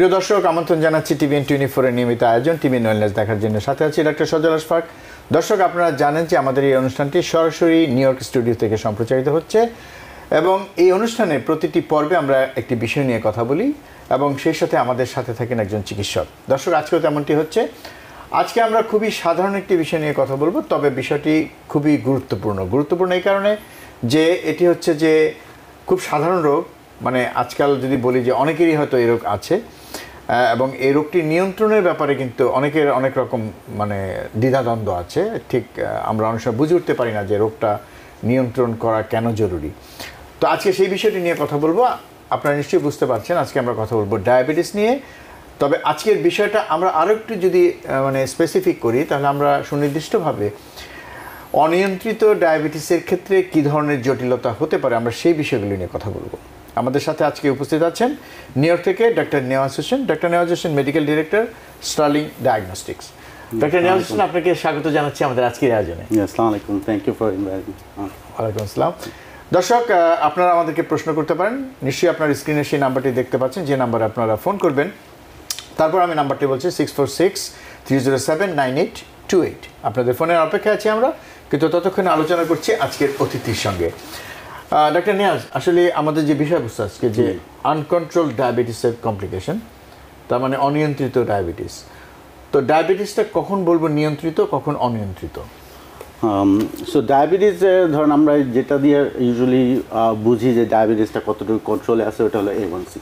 প্রিয় দর্শক, আমন্ত্রণ জানাচ্ছি টিভিএন 24 এর নিয়মিত আয়োজন টিভিএন ওয়েলনেস দেখার জন্য। সাথে আছি ডক্টর সজল আশফাক। দর্শক, আপনারা জানেন যে আমাদের এই অনুষ্ঠানটি সরাসরি নিউ ইয়র্ক স্টুডিও থেকে সম্প্রচারিত হচ্ছে এবং এই অনুষ্ঠানে প্রতিটি পর্বে আমরা একটি বিষয় নিয়ে কথা বলি এবং সেই সাথে আমাদের সাথে থাকেন একজন চিকিৎসক। দর্শক, আজকেও তেমনটি হচ্ছে। আজকে আমরা খুবই সাধারণ একটি বিষয় নিয়ে কথা বলবো, তবে বিষয়টি খুবই গুরুত্বপূর্ণ এই কারণে যে এটি হচ্ছে যে খুব সাধারণ রোগ। মানে আজকাল যদি বলি যে অনেকেরই হয়তো এই রোগ আছে এবং এই রোগটি নিয়ন্ত্রণের ব্যাপারে কিন্তু অনেকের অনেক রকম মানে দ্বিধাদ্বন্দ্ব আছে। ঠিক আমরা অনেক সময় বুঝে উঠতে পারি না যে রোগটা নিয়ন্ত্রণ করা কেন জরুরি। তো আজকে সেই বিষয়টি নিয়ে কথা বলবো। আপনারা নিশ্চয়ই বুঝতে পারছেন আজকে আমরা কথা বলবো ডায়াবেটিস নিয়ে। তবে আজকের বিষয়টা আমরা আরও একটু যদি মানে স্পেসিফিক করি, তাহলে আমরা সুনির্দিষ্টভাবে অনিয়ন্ত্রিত ডায়াবেটিসের ক্ষেত্রে কী ধরনের জটিলতা হতে পারে আমরা সেই বিষয়গুলি নিয়ে কথা বলবো। আমাদের সাথে আজকে উপস্থিত আছেন নিউ ইয়র্ক থেকে doctor Nawaz Hossain. Doctor Nawaz Hossain medical director, Sterling Diagnostics. Doctor Nawaz Hossain, আপনাকে স্বাগত জানাচ্ছি আমাদের আজকের আয়োজনে। আসসালামু আলাইকুম, থ্যাংক ইউ ফর ইনভাইটিং। ওয়ালাইকুম আসসালাম। দর্শক, আপনারা আমাদেরকে প্রশ্ন করতে পারেন। নিশ্চয়ই আপনার স্ক্রিনে সেই নাম্বারটি দেখতে পাচ্ছেন, যে নাম্বারে আপনারা ফোন করবেন। তারপর আমি নাম্বারটি বলছি 646-307-9828। আপনাদের ফোনের অপেক্ষায় আছি আমরা, কিন্তু ততক্ষণে আলোচনা করছি আজকের অতিথির সঙ্গে। ডক্টর নিয়াজ, আসলে আমাদের যে বিষয়বস্তু আজকে যে আনকন্ট্রোল ডায়াবেটিসের কমপ্লিকেশন, তার মানে অনিয়ন্ত্রিত ডায়াবেটিস। তো ডায়াবেটিসটা কখন বলবো নিয়ন্ত্রিত, কখন অনিয়ন্ত্রিত? সো ডায়াবেটিস ধরুন আমরা যেটা দিয়ে ইউজুয়ালি বুঝি যে ডায়াবেটিসটা কতটুকু কন্ট্রোলে আছে, ওটা হলো A1C।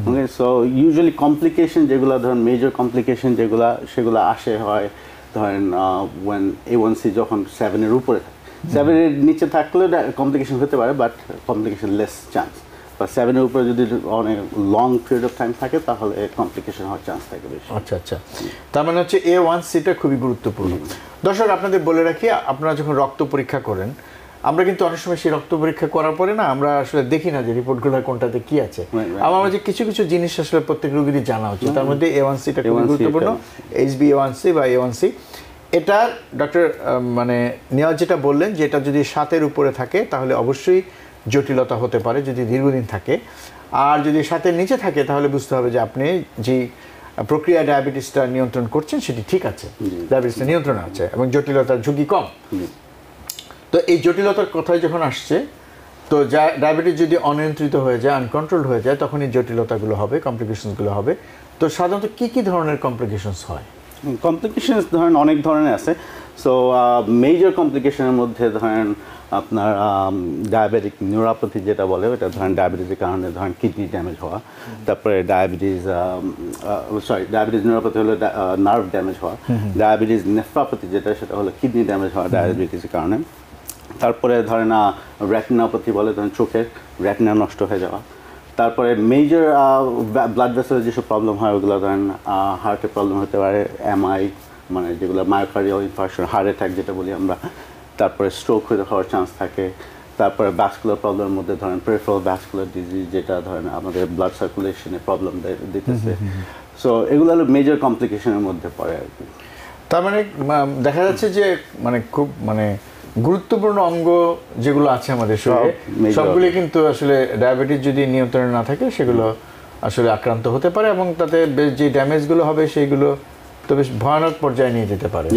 ওকে, সো ইউজুয়ালি কমপ্লিকেশন যেগুলো ধরেন মেজর কমপ্লিকেশন সেগুলো আসে হয় ধরেন ওয়েন A1C যখন 7-এর উপরে থাকে। 7-এর নিচে থাকলে কমপ্লিকেশন হতে পারে, বাট কমপ্লিকেশন লেস চান্স। বা 7-এর উপরে যদি অনেক লং পিরিয়ড অফ টাইম থাকে তাহলে কমপ্লিকেশন হওয়ার চান্স থাকে বেশি। আচ্ছা, তার মানে হচ্ছে A1Cটা খুবই গুরুত্বপূর্ণ। দর্শক, আপনাদের বলে রাখি, আপনারা যখন রক্ত পরীক্ষা করেন, আমরা কিন্তু অনেক সময় সেই রক্ত পরীক্ষা করার পরে না আমরা আসলে দেখি না যে রিপোর্টগুলো কোনটাতে কি আছে। আমার যে কিছু জিনিস আসলে প্রত্যেক রোগীরই জানা উচিত। তার মধ্যে A1Cটা খুবই গুরুত্বপূর্ণ। HbA1c বা A1C, এটা ডক্টর মানে নেওয়া যেটা বললেন যে এটা যদি 7-এর উপরে থাকে তাহলে অবশ্যই জটিলতা হতে পারে যদি দীর্ঘদিন থাকে। আর যদি 7-এর নিচে থাকে তাহলে বুঝতে হবে যে আপনি যে প্রক্রিয়া ডায়াবেটিসটা নিয়ন্ত্রণ করছেন সেটি ঠিক আছে, ডায়াবেটিসটা নিয়ন্ত্রণে আছে এবং জটিলতার ঝুঁকি কম। তো এই জটিলতার কথাই যখন আসছে, তো ডায়াবেটিস যদি অনিয়ন্ত্রিত হয়ে যায়, আনকন্ট্রোলড হয়ে যায়, তখন এই জটিলতাগুলো হবে, কমপ্লিকেশনসগুলো হবে। তো সাধারণত কী ধরনের কমপ্লিকেশনস হয়? কমপ্লিকেশনস ধরেন অনেক ধরনের আছে। সো মেজর কমপ্লিকেশনের মধ্যে ধরেন আপনার ডায়াবেটিক নিউরোপ্যাথি যেটা বলে, ওটা ধরেন ডায়াবেটিসের কারণে ধরেন কিডনি ড্যামেজ হওয়া। তারপরে ডায়াবেটিস নিউরোপ্যাথি হলো নার্ভ ড্যামেজ হওয়া। ডায়াবেটিস নেফ্রোপ্যাথি যেটা, সেটা হলো কিডনি ড্যামেজ হওয়া ডায়াবেটিসের কারণে। তারপরে ধরেন রেটিনোপ্যাথি বলে, ধরেন চোখের রেটিনা নষ্ট হয়ে যাওয়া। তারপরে মেজর ব্লাড ভেসেলের যেসব প্রবলেম হয় ওগুলো ধরেন হার্টের প্রবলেম হতে পারে, MI মানে যেগুলো মায়োকার্ডিয়াল ইনফার্কশন, হার্ট অ্যাটাক যেটা বলি আমরা। তারপরে স্ট্রোক হওয়ার চান্স থাকে। তারপরে ভ্যাসকুলার প্রবলেমের মধ্যে ধরেন পেরিফেরাল ভ্যাসকুলার ডিজিজ, যেটা ধরেন আমাদের ব্লাড সার্কুলেশনে প্রবলেম দিতেছে। সো এগুলো হলো মেজর কমপ্লিকেশনের মধ্যে পড়ে আর কি। তার মানে দেখা যাচ্ছে যে মানে খুব মানে গুরুত্বপূর্ণ অঙ্গ যেগুলো আছে আমাদের শরীরে, সবগুলি কিন্তু আসলে ডায়াবেটিস যদি নিয়ন্ত্রণে না থাকে সেগুলো আসলে আক্রান্ত হতে পারে এবং তাতে যে ড্যামেজগুলো হবে সেইগুলো তো বেশ ভয়ানক পর্যায়ে নিয়ে যেতে পারে।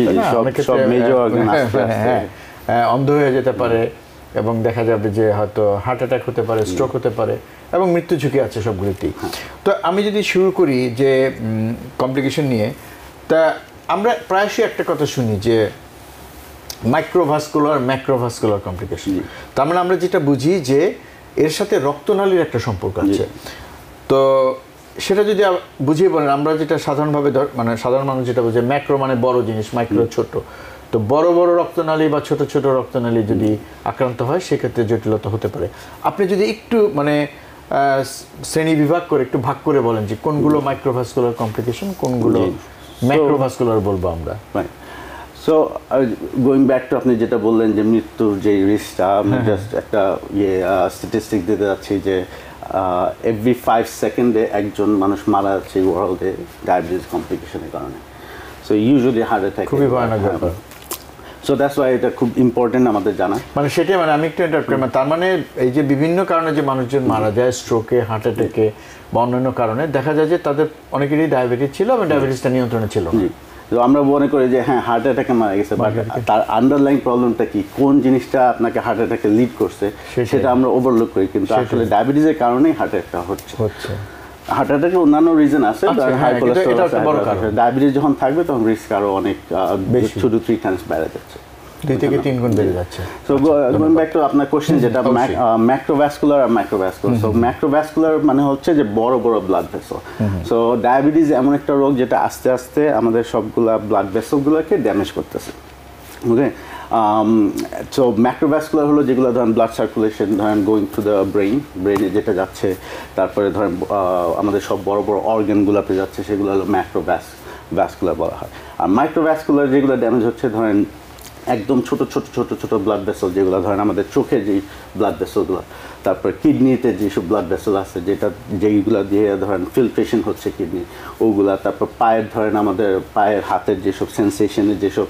অন্ধ হয়ে যেতে পারে এবং দেখা যাবে যে হয়তো হার্ট অ্যাটাক হতে পারে, স্ট্রোক হতে পারে এবং মৃত্যু ঝুঁকি আছে সবগুলিতেই। তো আমি যদি শুরু করি যে কমপ্লিকেশন নিয়ে, তা আমরা প্রায়শই একটা কথা শুনি যে মাইক্রোভাস্কুলার, ম্যাক্রোভাস্কুলার কমপ্লিকেশন। তার মানে আমরা যেটা বুঝি যে এর সাথে রক্তনালীর একটা সম্পর্ক আছে। তো সেটা যদি বুঝিয়ে বলেন, আমরা যেটা সাধারণভাবে মানে সাধারণ মানুষ যেটা বুঝে, ম্যাক্রো মানে বড় জিনিস, মাইক্রো ছোট। তো বড় রক্তনালী বা ছোট রক্তনালী যদি আক্রান্ত হয় সেক্ষেত্রে জটিলতা হতে পারে। আপনি যদি একটু মানে শ্রেণী বিভাগ করে একটু ভাগ করে বলেন যে কোনগুলো মাইক্রোভাস্কুলার কমপ্লিকেশন, কোনগুলো ম্যাক্রোভাস্কুলার বলবো আমরা। সো গোয়িং ব্যাক টু আপনি যেটা বললেন যে মৃত্যুর যে রিস্কটা, আমি জাস্ট একটা স্ট্যাটিস্টিক দিতে যাচ্ছি যে এভরি 5 সেকেন্ডে একজন মানুষ মারা যাচ্ছে ওয়ার্ল্ডে ডায়াবেটিস কমপ্লিকেশনের কারণে। সো ইউজুয়ালি হার্ট অ্যাটাক, খুবই ভয়ানক ব্যাপার। সো দ্যাটস ওয়াই এটা খুব ইম্পর্টেন্ট আমাদের জানা। মানে সেটাই, মানে আমি একটু ইন্টারাপ্ট করি, তার মানে এই যে বিভিন্ন কারণে যে মানুষজন মারা যায়, স্ট্রোকে, হার্ট অ্যাটাকে বা অন্যান্য কারণে, দেখা যায় যে তাদের অনেকেরই ডায়াবেটিস ছিল এবং ডায়াবেটিসটা নিয়ন্ত্রণে ছিল না। তো আমরা মনে করি যে হ্যাঁ হার্ট অ্যাটাকে মারা গেছে, বাট তার আন্ডারলাইং প্রবলেমটা কি, কোন জিনিসটা আপনাকে হার্ট অ্যাটাকে লিড করছে সেটা আমরা ওভারলুক করি, কিন্তু আসলে ডায়াবেটিসের কারণেই হার্ট অ্যাটাকটা হচ্ছে। হার্ট অ্যাটাকের অন্যান্য রিজন আছে, হাই কোলেস্টেরল, ডায়াবেটিস যখন থাকবে তখন রিস্ক আরো অনেক 2 to 3 টাইমস বেড়ে যাচ্ছে, 2 থেকে 3 গুণ বেড়ে যাচ্ছে। সো গোইং ব্যাক টু আপনার কোশ্চেন, যেটা ম্যাক্রোভাস্কুলার আর মাইক্রোভাস্কুলার। সো ম্যাক্রোভাস্কুলার মানে হচ্ছে যে বড় বড় ব্লাড ভেসেল। সো ডায়াবেটিস এমন একটা রোগ যেটা আস্তে আস্তে আমাদের সবগুলা ব্লাড ভেসেলগুলোকে ড্যামেজ করতেছে। ওকে, সো ম্যাক্রোভাস্কুলার হলো যেগুলো ধরেন ব্লাড সার্কুলেশন, ধরেন গোয়িং টু দ্য ব্রেনে যেটা যাচ্ছে, তারপরে ধরেন আমাদের সব বড় বড় অর্গানগুলোতে যাচ্ছে, সেগুলো হলো ম্যাক্রোভাস্কুলার বলা হয়। আর মাইক্রোভাস্কুলার যেগুলো ড্যামেজ হচ্ছে ধরেন একদম ছোট ছোট ছোট ছোট ব্লাড ভেসেল, যেগুলো ধরেন আমাদের চোখের যে ব্লাড ভেসেলগুলো, তারপর কিডনিতে যেসব ব্লাড ভেসেল আছে যেগুলো দিয়ে ধরেন ফিল্ট্রেশন হচ্ছে কিডনি, ওগুলা, তারপর পায়ের ধরেন আমাদের পায়ের হাতের যেসব সেন্সেশনের যেসব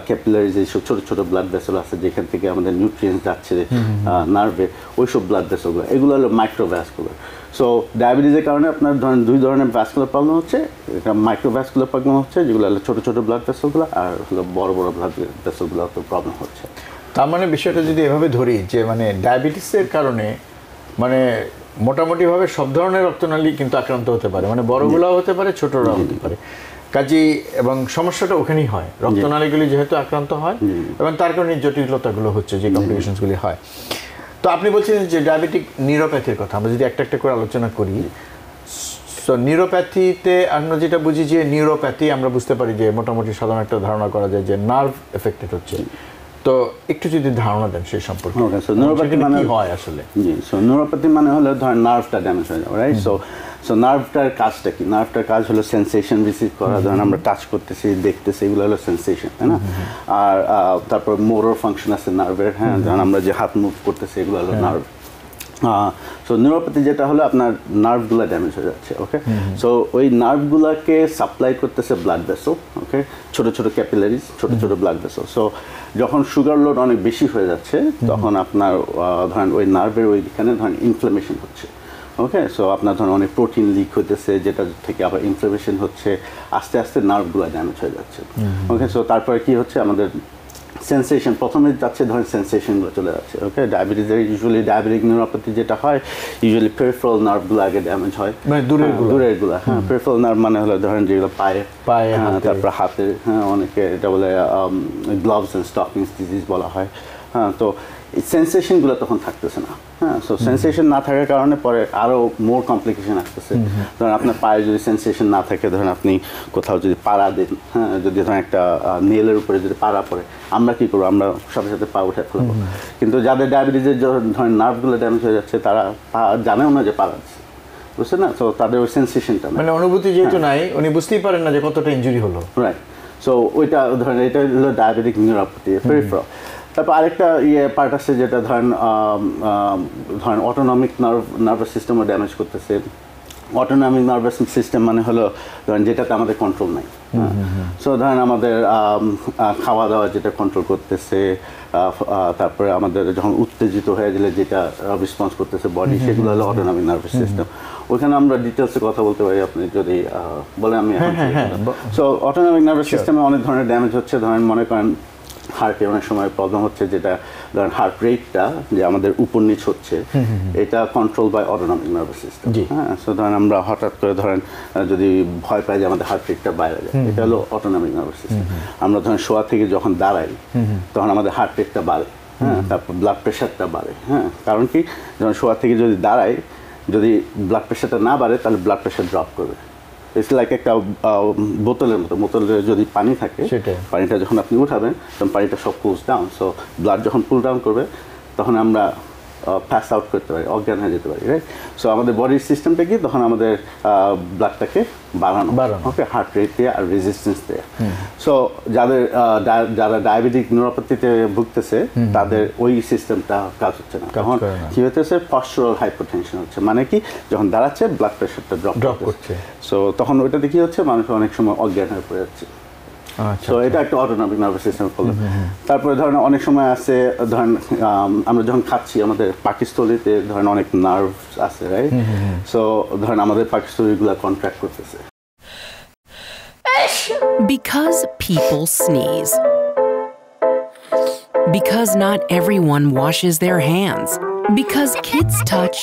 ক্যাপিলারি যেসব ছোট ছোট ব্লাড ভেসেল আছে যেখান থেকে আমাদের নিউট্রিয়েন্টস যাচ্ছে নার্ভে, ওইসব ব্লাড ভেসেলগুলো, এগুলো হলো মাইক্রোভাস্কুলার। সো ডায়াবেটিসের কারণে আপনার ধরেন 2 ধরনের ভাস্কুলার প্রবলেম হচ্ছে, এটা মাইক্রোভাস্কুলার প্রবলেম হচ্ছে যেগুলো হলো ছোটো ছোটো ব্লাড ভেসেলগুলো, আর হলো বড় বড় ব্লাড ভেসেলগুলো তো প্রবলেম হচ্ছে। তার মানে বিষয়টা যদি এভাবে ধরি যে মানে ডায়াবেটিসের কারণে মানে মোটামুটিভাবে সব ধরনের রক্তনালী কিন্তু আক্রান্ত হতে পারে, মানে বড়গুলাও হতে পারে, ছোটরাও হতে পারে, কাজেই এবং সমস্যাটা ওখানেই হয়, রক্তনালীগুলি যেহেতু আক্রান্ত হয় এবং তার কারণে জটিলতাগুলো হচ্ছে, যে কমপ্লিকেশনসগুলি হয়। তো আপনি বলছিলেন যে ডায়াবেটিক নিউরোপ্যাথির কথা, আমরা যদি একটা একটা করে আলোচনা করি। সো নিউরোপ্যাথিতে আমরা যেটা বুঝি যে নিউরোপ্যাথি আমরা বুঝতে পারি যে মোটামুটি সাধারণ একটা ধারণা করা যায় যে নার্ভ এফেক্টেড হচ্ছে, তো একটু যদি ধারণা দেন সেই সম্পর্কে। ওকে, সো নিউরোপ্যাথি মানে কি হয় আসলে? জি, সো নিউরোপ্যাথি মানে হলো ধরেন নার্ভটা ড্যামেজ হয়ে যাবে, রাইট? সো নার্ভটার কাজটা কি? নার্ভটার কাজ হলো সেন্সেশন রিসিভ করা, ধরেন আমরা টাচ করতেছি, দেখতেছি, এগুলো হলো সেন্সেশন, তাই না? আর তারপর মোটর ফাংশন আছে নার্ভের, হ্যাঁ, ধরেন আমরা যে হাত মুভ করতেছি, এগুলো হলো নার্ভ। সো নিউরোপ্যাথি যেটা হলো আপনার নার্ভগুলো ড্যামেজ হয়ে যাচ্ছে, ওকে। সো ওই নার্ভগুলোকে সাপ্লাই করতেছে ব্লাড ভেসেল, ওকে, ছোট ছোট ক্যাপিলারিজ, ছোট ছোট ব্লাড ভেসেল। সো যখন সুগার লোড অনেক বেশি হয়ে যাচ্ছে তখন আপনার ধরেন ওই নার্ভের ওইখানে ধরেন ইনফ্লামেশন হচ্ছে, ওকে। সো আপনার ধরেন অনেক প্রোটিন লিক হইতেছে, যেটা থেকে আবার ইনফ্লামেশন হচ্ছে, আস্তে আস্তে নার্ভগুলো ড্যামেজ হয়ে যাচ্ছে, ওকে। সো তারপরে কি হচ্ছে, আমাদের সেন্সেশন প্রথমে যাচ্ছে, ধরেন সেন্সেশনগুলো চলে যাচ্ছে, ওকে। ডায়াবেটিসের ইউজুয়ালি ডায়াবেটিক নিউরোপ্যাথি যেটা হয়, ইউজুয়ালি পেরিফেরাল নার্ভগুলো আগে ড্যামেজ হয়, মানে দূরেরগুলো, হ্যাঁ। পেরিফেরাল নার্ভ মানে হলো ধরেন যেগুলো পায়ে, তারপর হাতে, হ্যাঁ, অনেকে এটা বলে গ্লাভস অ্যান্ড স্টকিংস ডিজিজ বলা হয়, হ্যাঁ। তো এই সেন্সেশনগুলো তখন থাকতেছে না, হ্যাঁ। সো সেন্সেশন না থাকার কারণে পরে আরও মোর কমপ্লিকেশন আসতেছে। ধরেন আপনার পায়ে যদি সেন্সেশন না থাকে, ধরেন আপনি কোথাও যদি পাড়া দেন, হ্যাঁ, যদি ধরেন একটা নেলের উপরে যদি পাড়া পড়ে, আমরা কী করবো, আমরা সাথে সাথে পা উঠে ফেলবো। কিন্তু যাদের ডায়াবেটিসের ধরেন নার্ভগুলো ড্যামেজ হয়ে যাচ্ছে, তারা পা জানেও না যে পাড়া দিচ্ছে, বুঝছেন না? তো তাদের ওই সেন্সেশনটা মানে অনুভূতি যেহেতু নাই, উনি বুঝতেই পারেন না যে কতটা ইনজুরি হলো, রাইট। সো ওইটা ধরেন এটা হলো ডায়াবেটিক নিউরোপ্যাথি, পেরিফেরাল। তারপর আরেকটা পার্ট আছে যেটা ধরেন অটোনমিক নার্ভাস সিস্টেমও ড্যামেজ করতেছে। অটোনমিক নার্ভাস সিস্টেম মানে হলো ধরেন যেটাতে আমাদের কন্ট্রোল নাই, সো ধরেন আমাদের খাওয়া দাওয়া যেটা কন্ট্রোল করতেছে, তারপরে আমাদের যখন উত্তেজিত হয়ে গেলে যেটা রেসপন্স করতেছে বডি, সেগুলো হলো অটোনমিক নার্ভাস সিস্টেম। ওইখানে আমরা ডিটেলসে কথা বলতে পারি, আপনি যদি বলে আমি। সো অটোনমিক নার্ভাস সিস্টেমে অনেক ধরনের ড্যামেজ হচ্ছে, ধরেন মনে করেন হার্টে অনেক সময় প্রবলেম হচ্ছে, যেটা ধরেন হার্ট রেটটা যে আমাদের উপর নিচ হচ্ছে, এটা control by autonomic nervous system, হ্যাঁ। সো ধরেন আমরা হঠাৎ করে ধরেন যদি ভয় পাই যে আমাদের হার্ট রেটটা বাইরে যায়, এটা হলো অটোনমিক নার্ভাস সিস্টেম। আমরা ধরেন শোয়া থেকে যখন দাঁড়াই তখন আমাদের হার্ট রেটটা বাড়ে, হ্যাঁ, তারপর ব্লাড প্রেশারটা বাড়ে, হ্যাঁ। কারণ কি, যখন শোয়া থেকে যদি দাঁড়াই, যদি ব্লাড প্রেশারটা না বাড়ে তাহলে ব্লাড প্রেশার ড্রপ করবে। ইটস লাইক একটা বোতলের মতো, বোতলে যদি পানি থাকে, পানিটা যখন আপনি উঠাবেন তখন পানিটা সব পুলস ডাউন। সো ব্লাড যখন পুল ডাউন করবে তখন আমরা পাস আউট করতে পারি, অজ্ঞান হয়ে যেতে পারি, রাইট। সো আমাদের বডির সিস্টেমটা কি, তখন আমাদের ব্লাডটাকে বাড়ানো, ওকে, হার্ট রেট দিয়ে আর রেজিস্ট্যান্স দিয়ে। সো যারা ডায়াবেটিক নিউরোপ্যাথিতে ভুগতেছে তাদের ওই সিস্টেমটা কাজ হচ্ছে না, তখন কি হতেছে, পশ্চারাল হাইপারটেনশন হচ্ছে, মানে কি, যখন দাঁড়াচ্ছে ব্লাড প্রেশারটা ড্রপ করছে। সো তখন ওইটাতে কি হচ্ছে, মানুষ অনেক সময় অজ্ঞান হয়ে পড়ে যাচ্ছে। সো এটা একটা অটোনমিক নার্ভাস সিস্টেম প্রবলেম। তারপরে ধরেন অনেক সময় আছে ধরেন আমরা যখন খাচ্ছি আমাদের পাকস্থলীতে ধরেন অনেক নার্ভ আছে, রাইট? সো ধরেন আমাদের পাকস্থলীগুলো কন্ট্রাক্ট করতেছে। Because people sneeze. Because not everyone washes their hands. Because kids touch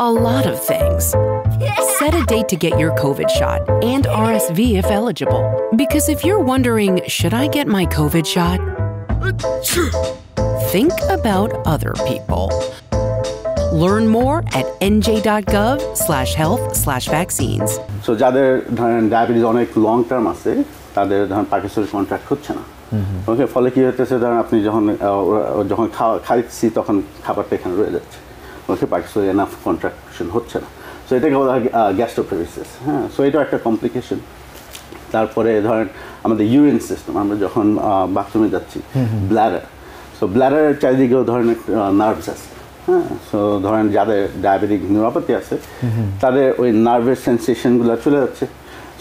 a lot of things. Set a date to get your COVID shot and RSV if eligible. Because if you're wondering, should I get my COVID shot? Think about other people. Learn more at nj.gov/health/vaccines. So যাদের ধরেন diabetes অনেক long term আছে তাদের ধরেন পাকস্থলী contract হচ্ছে না। ওকে, ফলে কি হতেছে ধরেন আপনি যখন খাইছি তখন খাবারটা এখানে রয়ে যাচ্ছে, ওকে, পাকস্থলী এনাফ কন্ট্রাকশন হচ্ছে না। সো এটাকে বলা হয় গ্যাস্ট্রোপ্যারেসিস। হ্যাঁ, সো এটাও একটা কমপ্লিকেশন। তারপরে ধরেন আমাদের ইউরিন সিস্টেম, আমরা যখন বাথরুমে যাচ্ছি, ব্ল্যাডার, সো ব্ল্যাডারের চারিদিকেও ধরেন নার্ভস আছে। হ্যাঁ, সো ধরেন যাদের ডায়াবেটিক নিউরোপ্যাথি আছে তাদের ওই নার্ভের সেন্সেশনগুলো চলে যাচ্ছে।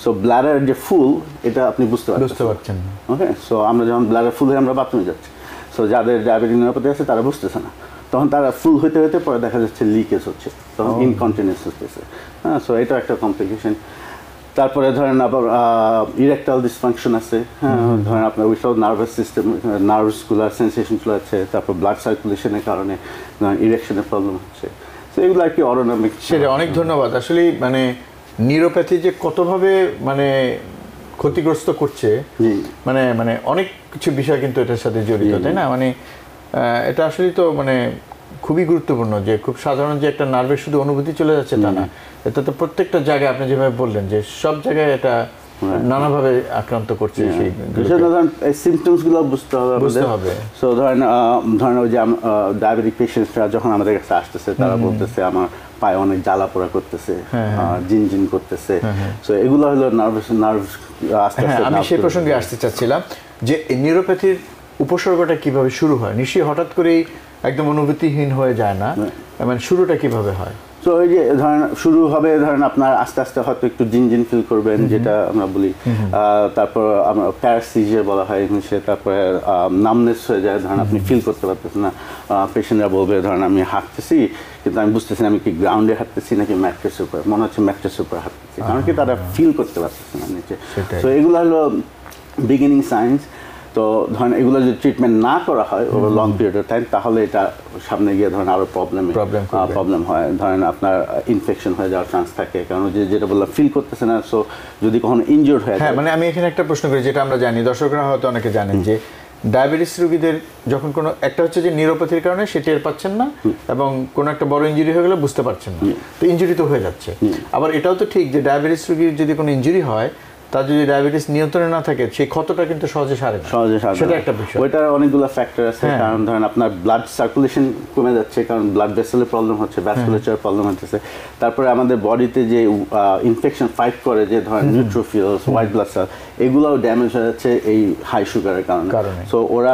সো ব্ল্যাডার যে ফুল এটা আপনি বুঝতে পারছেন, ওকে। সো আমরা যখন ব্ল্যাডার ফুল হয়ে আমরা বাথরুমে যাচ্ছি, সো যাদের ডায়াবেটিক নিউরোপ্যাথি আছে তারা বুঝতেছে না, তখন তারা ফুল হইতে হইতে পরে দেখা যাচ্ছে লিকেজ হচ্ছে, তখন ইনকন্টিনেন্স হচ্ছে। হ্যাঁ, সো এটা একটা কমপ্লিকেশন। তারপরে ধরেন আবার ইরেকটাইল ডিসফাংশন আছে। হ্যাঁ, ধরেন আপনার উইথাউট নার্ভাস সিস্টেম নার্ভসগুলোর সেন্সেশনগুলো আছে, তারপর ব্লাড সার্কুলেশনের কারণে ইরেকশনের প্রবলেম হচ্ছে। তো এগুলো আর কি অটোনমিক। সেটা অনেক ধন্যবাদ। আসলে মানে নিউরোপ্যাথি যে কতভাবে মানে ক্ষতিগ্রস্ত করছে, মানে মানে অনেক কিছু বিষয় কিন্তু এটার সাথে জড়িত, তাই না? মানে এটা আসলে তো মানে খুবই গুরুত্বপূর্ণ যে খুব সাধারণ যে একটা নার্ভের শুধু অনুভূতি চলে যাচ্ছে তা না, এটা তো প্রত্যেকটা জায়গায় আপনি যেভাবে বললেন যে সব জায়গায় এটা নানাভাবে আক্রান্ত করছে। সেই সিমটমসগুলো বুঝতে হবে। সো ধরেন ওই যে ডায়াবেটিক পেশেন্টরা যখন আমাদের কাছে আসতেছে তারা বলতেছে আমার পায়ে অনেক জ্বালা পোড়া করতেছে, জিনজিন করতেছে। সো এগুলো হলো নার্ভ আস্তে আস্তে। আমি সেই প্রসঙ্গে আসতে চাচ্ছিলাম যে নিউরোপ্যাথির উপসর্গটা কিভাবে শুরু হয়? নিশ্চয়ই হঠাৎ করেই একদম অনুভূতিহীন হয়ে যায় না, মানে শুরুটা কিভাবে হয়? তো ওই যে ধরেন শুরু হবে ধরেন আপনার আস্তে আস্তে হয়তো একটু জিনজিন ফিল করবেন, যেটা আমরা বলি। তারপর আমরা প্যারাসিজিয়া বলা হয় ইংলিশে। তারপরে নামনেস হয়ে যায়, ধরেন আপনি ফিল করতে পারতেছেন না। পেশেন্টরা বলবে ধরেন আমি হাঁটতেছি কিন্তু আমি বুঝতেছি না আমি কি গ্রাউন্ডে হাঁটতেছি নাকি ম্যাট্রেসের উপর, মনে হচ্ছে ম্যাট্রেসের উপর হাঁটতেছি, কারণ কি তারা ফিল করতে পারতেছে না নিচে। তো এগুলো হলো বিগিনিং সাইন্স। তো ধরেন এগুলো যদি ট্রিটমেন্ট না করা হয় over long period of time, তাহলে এটা সামনে গিয়ে ধরেন আরো প্রবলেম হয়। ধরেন আপনার ইনফেকশন হয়ে যাওয়ার চান্স থাকে, কারণ যেটা বললাম ফিল করতেছে না। সো যদি কখনো ইনজিওর্ড হয়ে যায়। মানে আমি এখানে একটা প্রশ্ন করি, যেটা আমরা জানি, দর্শকরা হয়তো অনেকে জানেন যে ডায়াবেটিস রোগীদের যখন কোনো একটা হচ্ছে যে নিউরোপ্যাথির কারণে সে টের পাচ্ছেন না, এবং কোনো একটা বড় ইনজুরি হয়ে গেলে বুঝতে পারছেন না, তো ইনজুরি তো হয়ে যাচ্ছে। আবার এটাও তো ঠিক যে ডায়াবেটিস রোগীর যদি কোনো ইনজুরি হয়, তার যদি ডায়াবেটিস নিয়ন্ত্রণে না থাকে সেই ক্ষতটা কিন্তু সহজে সারে না। সেটা একটা বিষয়। ওইটার অনেকগুলো ফ্যাক্টর আছে। কারণ ধরেন আপনার ব্লাড সার্কুলেশন কমে যাচ্ছে, কারণ ব্লাড ভেসেলের প্রবলেম হচ্ছে, ভ্যাসকুলেচার প্রবলেম হচ্ছে। তারপরে আমাদের বডিতে যে ইনফেকশন ফাইট করে, যে ধরেন নিউট্রোফিলস, হোয়াইট ব্লাড সেল, এগুলোও ড্যামেজ হয়ে যাচ্ছে এই হাই সুগারের কারণে। সো ওরা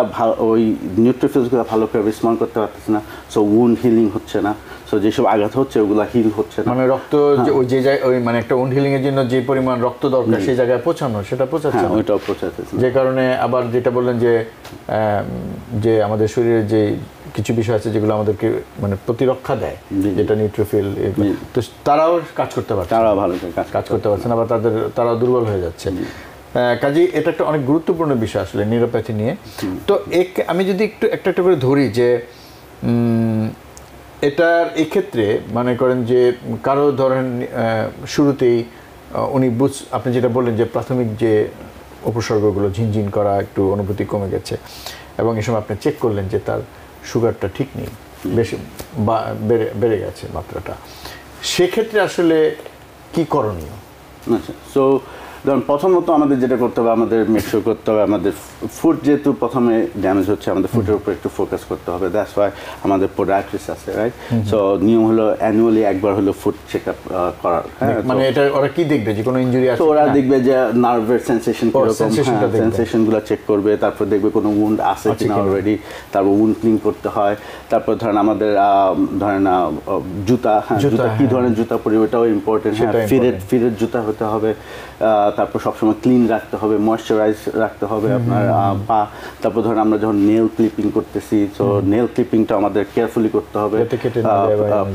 ওই নিউট্রোফিলসগুলো ভালো করে রেসপন্ড করতে পারতেছে না, সো উন্ড হিলিং হচ্ছে না। সো যেসব আঘাত হচ্ছে ওগুলা হিল হচ্ছে না, মানে রক্ত ওই যে ওই মানে একটা উন্ড হিলিং এর জন্য যে পরিমাণ রক্ত দরকার সেই জায়গায় পৌঁছানো, সেটা পৌঁছাচ্ছে না। ওইটাও পৌঁছাচ্ছে, যে কারণে আবার যেটা বললেন যে আমাদের শরীরে যে কিছু বিষয় আছে যেগুলো আমাদেরকে মানে প্রতিরক্ষা দেয়, যেটা নিউট্রোফিল, তো তারাও কাজ করতে পারছে, তারাও ভালো কাজ করতে পারছে না, বা তারাও দুর্বল হয়ে যাচ্ছে। কাজেই এটা একটা অনেক গুরুত্বপূর্ণ বিষয় আসলে নিউরোপ্যাথি নিয়ে। তো আমি যদি একটু একটা করে ধরি যে এটার এক্ষেত্রে মনে করেন যে কারো ধরেন শুরুতেই উনি আপনি যেটা বললেন যে প্রাথমিক যে উপসর্গগুলো, ঝিনঝিন করা, একটু অনুভূতি কমে গেছে, এবং এই সময় আপনি চেক করলেন যে তার সুগারটা ঠিক নেই, বেশি বেড়ে গেছে মাত্রাটা, সেক্ষেত্রে আসলে কি করণীয়? আচ্ছা, সো ধরুন প্রথমত আমাদের যেটা করতে হবে, আমাদের মেকশোর করতে হবে আমাদের ফুড যেহেতু প্রথমে ড্যামেজ হচ্ছে, আমাদের ফুডের উপর একটু ফোকাস করতে হবে। দ্যাটস ওয়াই আমাদের পোডিয়াট্রিস্ট আছে, রাইট? সো নিয়ম হলো অ্যানুয়ালি একবার হলো ফুড চেক আপ করার। মানে এটা ওরা কি দেখবে যে কোনো ইনজুরি আছে? তো ওরা দেখবে যে নার্ভের সেন্সেশন কিরকম, সেন্সেশনগুলো চেক করবে। তারপর দেখবে কোনো উন্ড আছে কিনা অলরেডি, তারপর উন্ড ক্লিন করতে হয়। তারপর ধরেন আমাদের জুতা কি ধরনের জুতা পরি ওটাও ইম্পর্টেন্ট, ফিরের জুতা হতে হবে। তারপর সবসময় ক্লিন রাখতে হবে, ময়েশ্চারাইজ রাখতে হবে আপনার পা। তারপর ধরেন আমরা যখন নেল ক্লিপিং করতেছি, তো নেল ক্লিপিংটা আমাদের কেয়ারফুলি করতে হবে,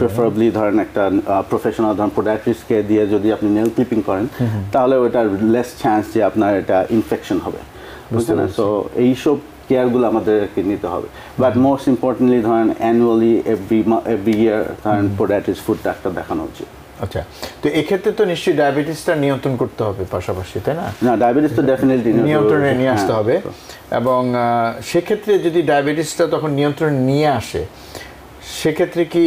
প্রেফারেবলি ধরেন একটা প্রফেশনাল ধরেন পোডিয়াট্রিস্টকে দিয়ে যদি আপনি নেল ক্লিপিং করেন তাহলে ওটার লেস চান্স যে আপনার এটা ইনফেকশন হবে, বুঝছেন না? সো এইসব কেয়ারগুলো আমাদেরকে নিতে হবে। বাট মোস্ট ইম্পর্টেন্টলি ধরেন অ্যানুয়ালি এভরি ইয়ার ধরেন পোডিয়াট্রিস্ট ফুড ডাক্তার দেখানো উচিত। আচ্ছা, তো এক্ষেত্রে তো নিশ্চয়ই ডায়াবেটিসটা নিয়ন্ত্রণ করতে হবে পাশাপাশি, তাই না? না, ডায়াবেটিস তো ডেফিনেটলি নিয়ন্ত্রণে নিয়ে আসতে হবে। এবং সেক্ষেত্রে যদি ডায়াবেটিসটা তখন নিয়ন্ত্রণে নিয়ে আসে, সেক্ষেত্রে কি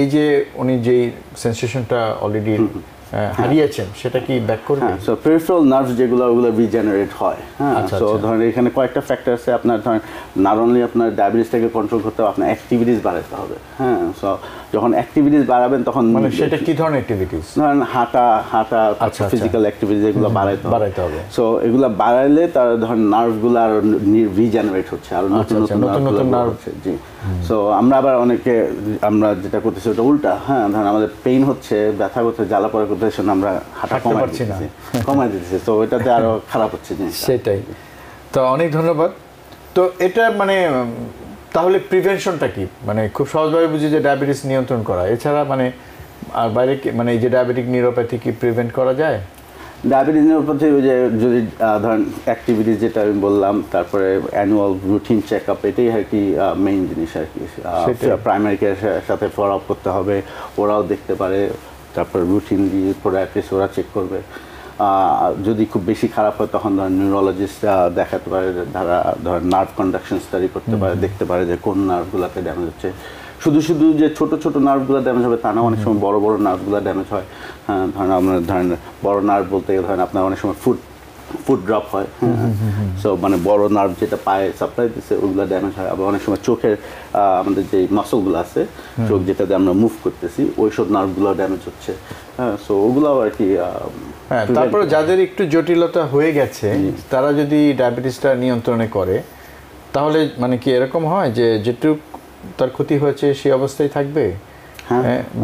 এই যে উনি যেই সেন্সেশনটা অলরেডি হারিয়েছেন সেটা কি ব্যাক করবে? সো পেরিফেরাল নার্ভস যেগুলো ওগুলো রিজেনারেট হয়। হ্যাঁ, সো ধরেন এখানে কয়েকটা ফ্যাক্টর আছে। আপনার ধরেন নট অনলি আপনার ডায়াবেটিসটাকে কন্ট্রোল করতে হবে, আপনার অ্যাক্টিভিটিস বাড়াতে হবে। হ্যাঁ, সো যখন অ্যাক্টিভিটিস বাড়াবেন তখন মানে সেটা কি ধরনের অ্যাক্টিভিটিস? ধরেন হাঁটা ফিজিক্যাল অ্যাক্টিভিটিস এগুলো বাড়াইতে হবে। সো এগুলো বাড়াইলে তার ধরেন নার্ভগুলো আর রিজেনারেট হচ্ছে, আর নতুন নতুন নার্ভ হচ্ছে। জি, সো আমরা আবার অনেকে আমরা যেটা করতেছি ওটা উল্টা। হ্যাঁ, ধরেন আমাদের পেইন হচ্ছে, ব্যথা করতে, জ্বালা পড়া করতে, আমরা হাঁটা কমাই দিচ্ছি, তো ওইটাতে আরো খারাপ হচ্ছে জিনিস। সেটাই তো, অনেক ধন্যবাদ। তো এটা মানে তাহলে প্রিভেনশনটা কি? মানে খুব সহজভাবে বুঝি যে ডায়াবেটিস নিয়ন্ত্রণ করা, এছাড়া মানে আর বাইরে মানে এই যে ডায়াবেটিক নিউরোপ্যাথি কি প্রিভেন্ট করা যায়? ডায়াবেটিস নিউরোপ্যাথি ওই যে যদি ধরেন অ্যাক্টিভিটিস যেটা আমি বললাম, তারপরে অ্যানুয়াল রুটিন চেক আপ, এটাই আর কি মেইন জিনিস আর কি। প্রাইমারি কেয়ারের সাথে ফলো আপ করতে হবে, ওরাও দেখতে পারে, তারপর রুটিন দিয়ে পোডিয়াট্রিস্ট ওরা চেক করবে। যদি খুব বেশি খারাপ হয় তখন ধরেন নিউরোলজিস্ট দেখাতে পারে, ধরেন নার্ভ কন্ডাকশন স্টাডি করতে পারে, দেখতে পারে যে কোন নার্ভগুলোতে ড্যামেজ হচ্ছে। শুধু যে ছোট ছোট নার্ভগুলো ড্যামেজ হবে তা না, অনেক সময় বড় বড় নার্ভগুলো ড্যামেজ হয়। হ্যাঁ, ধরেন আপনার ধরেন বড় নার্ভ বলতে ধরেন আপনার অনেক সময় ফুট ড্রপ হয়। সো মানে বড় নার্ভ যেটা পায়ে সাপ্লাই দিচ্ছে ওগুলো ড্যামেজ হয়। আবার অনেক সময় চোখের আমাদের যে মাসলগুলো আছে, চোখ যেটাতে আমরা মুভ করতেছি, ওই সব নার্ভগুলো ড্যামেজ হচ্ছে। হ্যাঁ, সো ওগুলো আর কি। হ্যাঁ, তারপরে যাদের একটু জটিলতা হয়ে গেছে তারা যদি ডায়াবেটিসটা নিয়ন্ত্রণে করে, তাহলে মানে কি এরকম হয় যে যেটুক তার ক্ষতি হয়েছে সেই অবস্থায় থাকবে,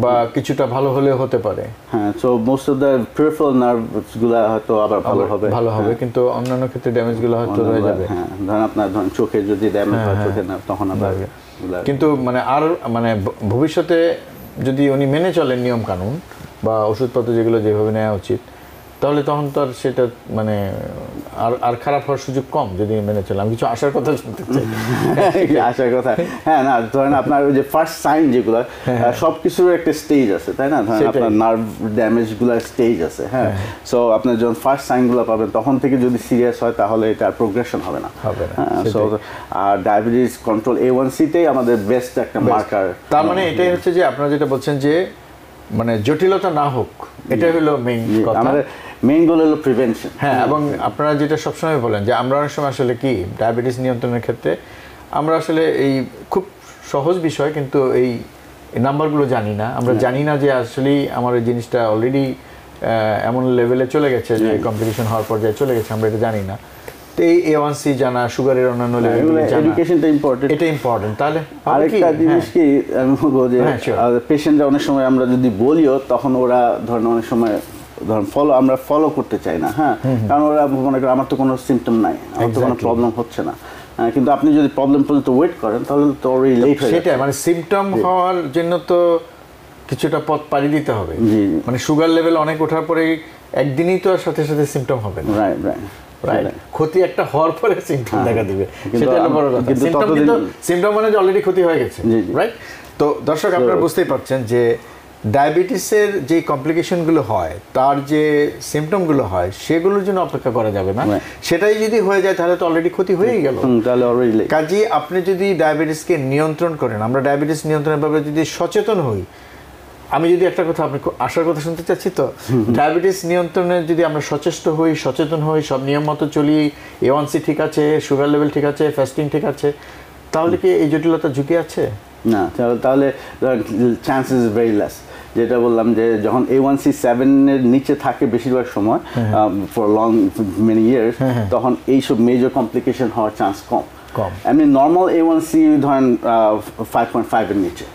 বা কিছুটা ভালো হলেও হতে পারে? হ্যাঁ, so most of the peripheral নার্ভসগুলো হয়তো আবার ভালো হবে, কিন্তু অন্যান্য ক্ষেত্রে ড্যামেজগুলো হয়তো রয়ে যাবে। হ্যাঁ, ধরেন আপনার চোখে যদি ড্যামেজ হয়, চোখের নার্ভ, তখন আবার কিন্তু মানে আর মানে ভবিষ্যতে যদি উনি মেনে চলেন নিয়ম কানুন বা ওষুধপত্র যেগুলো যেভাবে নেওয়া উচিত, তাহলে তখন তো আর সেটা মানে আর খারাপ হওয়ার সুযোগ কম যদি মেনে চলে। আমি কিছু আশার কথা শুনতে চাই। আশার কথা, হ্যাঁ, না ধরেন আপনার ওই যে ফার্স্ট সাইন যেগুলো, সব কিছুর একটা স্টেজ আছে, তাই না? ধরেন আপনার নার্ভ ড্যামেজগুলোর স্টেজ আছে। হ্যাঁ, সো আপনার যখন ফার্স্ট সাইনগুলো পাবেন তখন থেকে যদি সিরিয়াস হয় তাহলে এটা আর প্রোগ্রেশন হবে না। সো আর ডায়াবেটিস কন্ট্রোল A1C-তেই আমাদের বেস্ট একটা মার্কার। তার মানে এটাই হচ্ছে যে আপনারা যেটা বলছেন যে মানে জটিলতা না হোক, এটাই হলো মেইন কথা। আমাদের মেইন গোল হলো প্রিভেনশন। হ্যাঁ, এবং আপনারা যেটা সবসময় বলেন যে আমরা অনেক সময় আসলে কি ডায়াবেটিস নিয়ন্ত্রণের ক্ষেত্রে আমরা আসলে এই খুব সহজ বিষয়, কিন্তু এই নাম্বারগুলো জানি না। আমরা জানি না যে আসলেই আমার এই জিনিসটা অলরেডি এমন লেভেলে চলে গেছে যে কমপ্লিকেশন হওয়ার পর্যায়ে চলে গেছে, আমরা এটা জানি না। তো এই A1C জানা, সুগারের অন্যান্য লেভেলগুলো জানা, এডুকেশনটা ইম্পর্টেন্ট। এটা ইম্পর্টেন্ট। তাহলে আরেকটা জিনিস কি আমি বলবো যে পেশেন্টরা অনেক সময় আমরা যদি বলিও তখন ওরা ধরেন অনেক সময় ধরেন আমরা ফলো করতে চাই না। হ্যাঁ, কারণ ওরা মনে করে আমার তো কোনো সিমটম নাই, আমার তো কোনো প্রবলেম হচ্ছে না। কিন্তু আপনি যদি প্রবলেম পর্যন্ত ওয়েট করেন তাহলে তো অলরেডি লেট হয়ে যাবে। সেটা মানে সিমটম হওয়ার জন্য তো কিছুটা পথ পাড়ি দিতে হবে। মানে সুগার লেভেল অনেক ওঠার পরে একদিনই তো আর সাথে সাথে সিমটম হবে না। রাইট, ক্ষতি একটা হওয়ার পরে সিমটম দেখা দিবে, সেটা হলো বড় কথা। সিমটম মানে যে অলরেডি ক্ষতি হয়ে গেছে, রাইট? তো দর্শক আপনারা বুঝতেই পারছেন যে ডায়াবেটিসের যে কমপ্লিকেশনগুলো হয়, তার যে সিমটমগুলো হয়, সেগুলোর জন্য অপেক্ষা করা যাবে না। সেটাই যদি হয়ে যায় তাহলে তো অলরেডি ক্ষতি হয়েই গেল। কাজেই আপনি যদি ডায়াবেটিসকে নিয়ন্ত্রণ করেন, আমরা ডায়াবেটিস নিয়ন্ত্রণের ব্যাপারে যদি সচেতন হই, আমি যদি একটা কথা আপনি আশার কথা শুনতে চাচ্ছি, তো ডায়াবেটিস নিয়ন্ত্রণে যদি আমরা সচেতন হই, সব নিয়ম মতো চলি, A1C ঠিক আছে, সুগার লেভেল ঠিক আছে, ফাস্টিং ঠিক আছে, তাহলে কি এই জটিলতা ঝুঁকি আছে? না, তাহলে চান্সেস ইজ ভেরি লেস। যেটা বললাম যে যখন A1C 7-এর নিচে থাকে বেশিরভাগ সময় ফর লং মেনি ইয়ার্স, তখন এইসব মেজর কমপ্লিকেশন হওয়ার চান্স কম। এমনি নর্মাল A1C ধরেন 5.5 এর নিচে।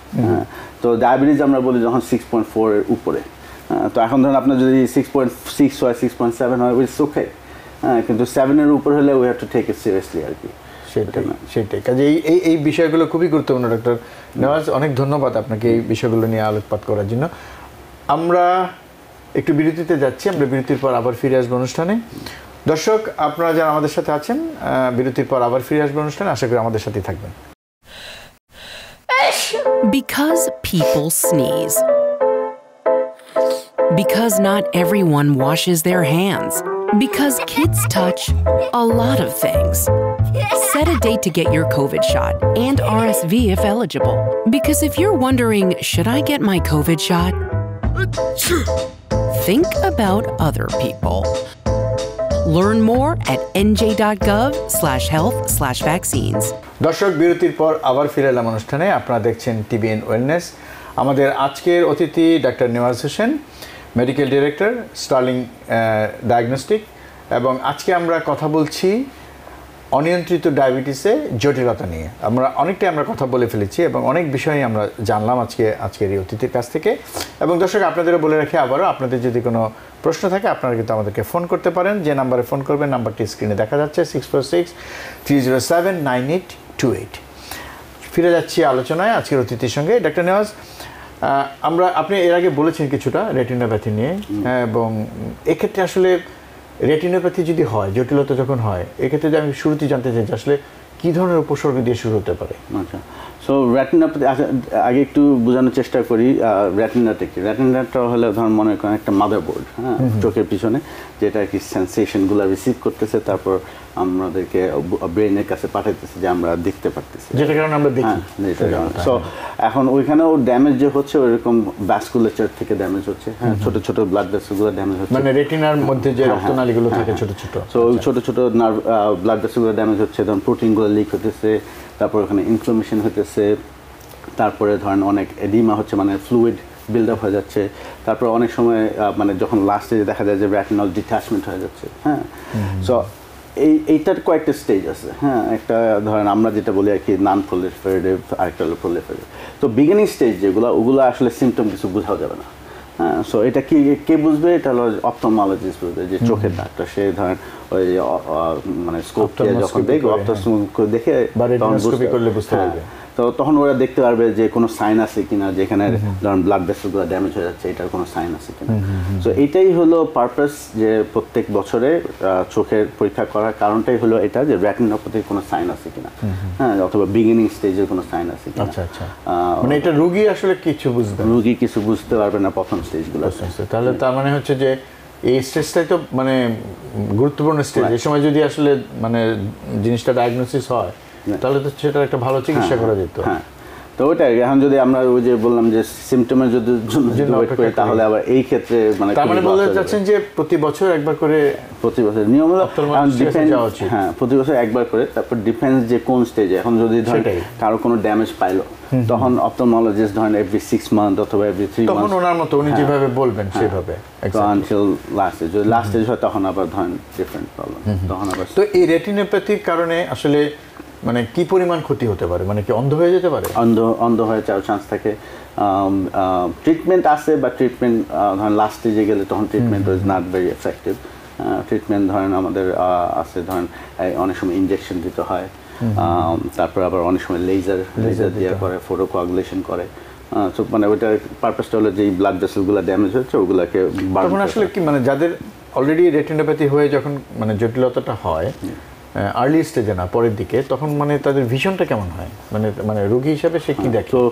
তো ডায়াবেটিস আমরা বলি যখন 6.4 এর উপরে। তো এখন ধরুন আপনার যদি 6.6 হয় 6.7 হয় ইটস ওকে, কিন্তু 7-এর উপর হলে we have to take it seriously আর কি। সেটাই কাজে এই বিষয়গুলো খুবই গুরুত্বপূর্ণ ডক্টর নেওয়াজ, অনেক ধন্যবাদ আপনাকে এই বিষয়গুলো নিয়ে আলোকপাত করার জন্য। আমরা একটু বিরতিতে যাচ্ছি, আমরা বিরতির পর আবার ফিরে আসবো অনুষ্ঠানে। দর্শক আপনারা যারা আমাদের সাথে আছেন, বিরতির পর আবার ফিরে আসবো অনুষ্ঠানে, আশা করি আমাদের সাথেই থাকবেন। Because people sneeze. Because not everyone washes their hands. Because kids touch a lot of things. Set a date to get your COVID shot and RSV if eligible. Because if you're wondering, should I get my COVID shot? Think about other people. Learn more at nj.gov/health/vaccines. দর্শক বিরতির পর আবার ফিরে এলাম অনুষ্ঠানে। আপনারা দেখছেন TBN wellness. আমাদের আজকের অতিথি ডাক্তার Nawaz Hossain, medical director, Sterling Diagnostic. এবং আজকে আমরা কথা বলছি অনিয়ন্ত্রিত ডায়াবেটিসে জটিলতা নিয়ে। অনেকটাই আমরা কথা বলে ফেলেছি এবং অনেক বিষয়ই আমরা জানলাম আজকের এই অতিথির কাছ থেকে। এবং দর্শক আপনাদেরও বলে রাখি আবারও, আপনাদের যদি কোনো প্রশ্ন থাকে আপনারা কিন্তু আমাদেরকে ফোন করতে পারেন। যে নাম্বারে ফোন করবেন নাম্বারটি স্ক্রিনে দেখা যাচ্ছে, 646-307-9828। ফিরে যাচ্ছি আলোচনায় আজকের অতিথির সঙ্গে। ডাক্তার নেওয়াজ, আপনি এর আগে বলেছেন কিছুটা রেটিনোপ্যাথি নিয়ে, এবং এক্ষেত্রে আসলে রেটিনোপ্যাথি যদি হয়, জটিলতা যখন হয়, এক্ষেত্রে আমি শুরুতেই জানতে চাই যে আসলে কী ধরনের উপসর্গ দিয়ে শুরু হতে পারে? আচ্ছা, সো রেটিনোপ্যাথি আগে একটু বোঝানোর চেষ্টা করি। রেটিনাটা কি? রেটিনাটা হলে ধরুন মনে করেন একটা মাদারবোর্ড, হ্যাঁ, চোখের পিছনে, যেটা কি সেন্সেশনগুলো রিসিভ করতেছে, তারপর আমাদেরকে ব্রেনের কাছে পাঠাইতেছে যে আমরা দেখতে পারতেছি, যেটা কারণে আমরা দেখি। সো এখন ওইখানেও ড্যামেজ যে হচ্ছে ওইরকম ভ্যাসকুলেচার থেকে ড্যামেজ হচ্ছে, হ্যাঁ, ছোট ছোট ব্লাড ভেসেলগুলো ড্যামেজ হচ্ছে, মানে রেটিনার মধ্যে যে রক্তনালীগুলো থাকে ছোট ছোট। সো ওই ছোট ছোট নার্ভ ব্লাড ভেসেলগুলো ড্যামেজ হচ্ছে, ধরুন প্রোটিনগুলো লিক হতেছে, তারপর ওখানে ইনফ্লামেশন হতেছে, তারপরে ধরেন অনেক এডিমা হচ্ছে, মানে ফ্লুইড বিল্ড আপ হয়ে যাচ্ছে, তারপর অনেক সময় মানে যখন লাস্টে দেখা যায় যে রেটিনাল ডিট্যাচমেন্ট হয়ে যাচ্ছে, হ্যাঁ। সো এইটার কয়েকটা স্টেজ আছে, হ্যাঁ। একটা ধরেন আমরা যেটা বলি আর কি নন প্রলিফারেটিভ, আরেকটা হলো প্রলিফারেটিভ। তো বিগিনিং স্টেজ ওগুলো আসলে সিমটম কিছু বোঝাও যাবে না, হ্যাঁ। সো এটা কে বুঝবে? এটা হলো অপথলমোলজিস্ট বুঝবে, যে চোখের ডাক্তার। সে ধরেন ওই মানে স্কোপ দিয়ে যখন দেখবে, দেখে বুঝতে পারবে, তো তখন ওরা দেখতে পারবে যে কোনো সাইন আছে কিনা, যেখানে ধরুন ব্লাড ভেসেলগুলো ড্যামেজ হয়ে যাচ্ছে, এটার কোনো সাইন আছে কিনা। সো এইটাই হলো পারপাস, যে প্রত্যেক বছরে চোখের পরীক্ষা করার কারণটাই হলো এটা, যে রেটিনোপ্যাথির কোনো সাইন আছে কিনা, হ্যাঁ, অথবা বিগিনিং স্টেজের কোনো সাইন আছে কিনা। আচ্ছা আচ্ছা, মানে এটা রোগী আসলে কিছু বুঝতে পারবে না প্রথম স্টেজগুলো। তাহলে তার মানে হচ্ছে যে এই স্টেজটাই তো মানে গুরুত্বপূর্ণ স্টেজ। এই সময় যদি আসলে মানে জিনিসটা ডায়াগনোসিস হয়, তাহলে তো সেটা একটা ভালো চিকিৎসা করা যেত। হ্যাঁ, তো ওইটাই। এখন যদি আমরা ওই যে বললাম যে সিমটমের যদি ওয়েট করি, তাহলে আবার এই ক্ষেত্রে মানে তার মানে বলতে চাচ্ছেন যে প্রতি বছর একবার করে, প্রতি বছর নিয়ম হলো, হ্যাঁ, প্রতি বছর একবার করে। তারপর ডিফেন্স যে কোন স্টেজে, এখন যদি ধরেন কারো কোনো ড্যামেজ পাইলো, তখন অপথলমোলজিস্ট ধরেন এভরি 6 মান্থ অথবা এভরি 3 মান্থ, তখন ওনার মতো উনি যেভাবে বলবেন সেভাবে, আনটিল লাস্ট স্টেজ। যদি লাস্ট স্টেজ হয় তখন আবার ধরেন ডিফারেন্ট প্রবলেম, তখন আবার। তো এই রেটিনোপ্যাথির কারণে আসলে মানে কি পরিমাণ ক্ষতি হতে পারে? মানে কি অন্ধ হয়ে যেতে পারে? অন্ধ হয়ে যাওয়ার চান্স থাকে। ট্রিটমেন্ট আছে, বা ট্রিটমেন্ট ধরেন লাস্ট স্টেজে গেলে তখন treatment is not very effective. Treatment ধরেন আমাদের আছে, ধরেন অনেক সময় ইনজেকশন দিতে হয়, তারপর আবার অনেক সময় লেজার দিয়ে করে, ফটোকোয়াগুলেশন করে। মানে ওইটার পারপাসটা হলো যে ব্লাড ভেসেলগুলো ড্যামেজ হচ্ছে, ওগুলোকে তখন আসলে কি মানে যাদের অলরেডি রেটিনোপ্যাথি হয়ে যখন মানে জটিলতাটা হয় আর্লি স্টেজে না পরের দিকে, তখন মানে তাদের ভিশনটা কেমন হয়? মানে রোগী হিসাবে সে কি দেখে? তো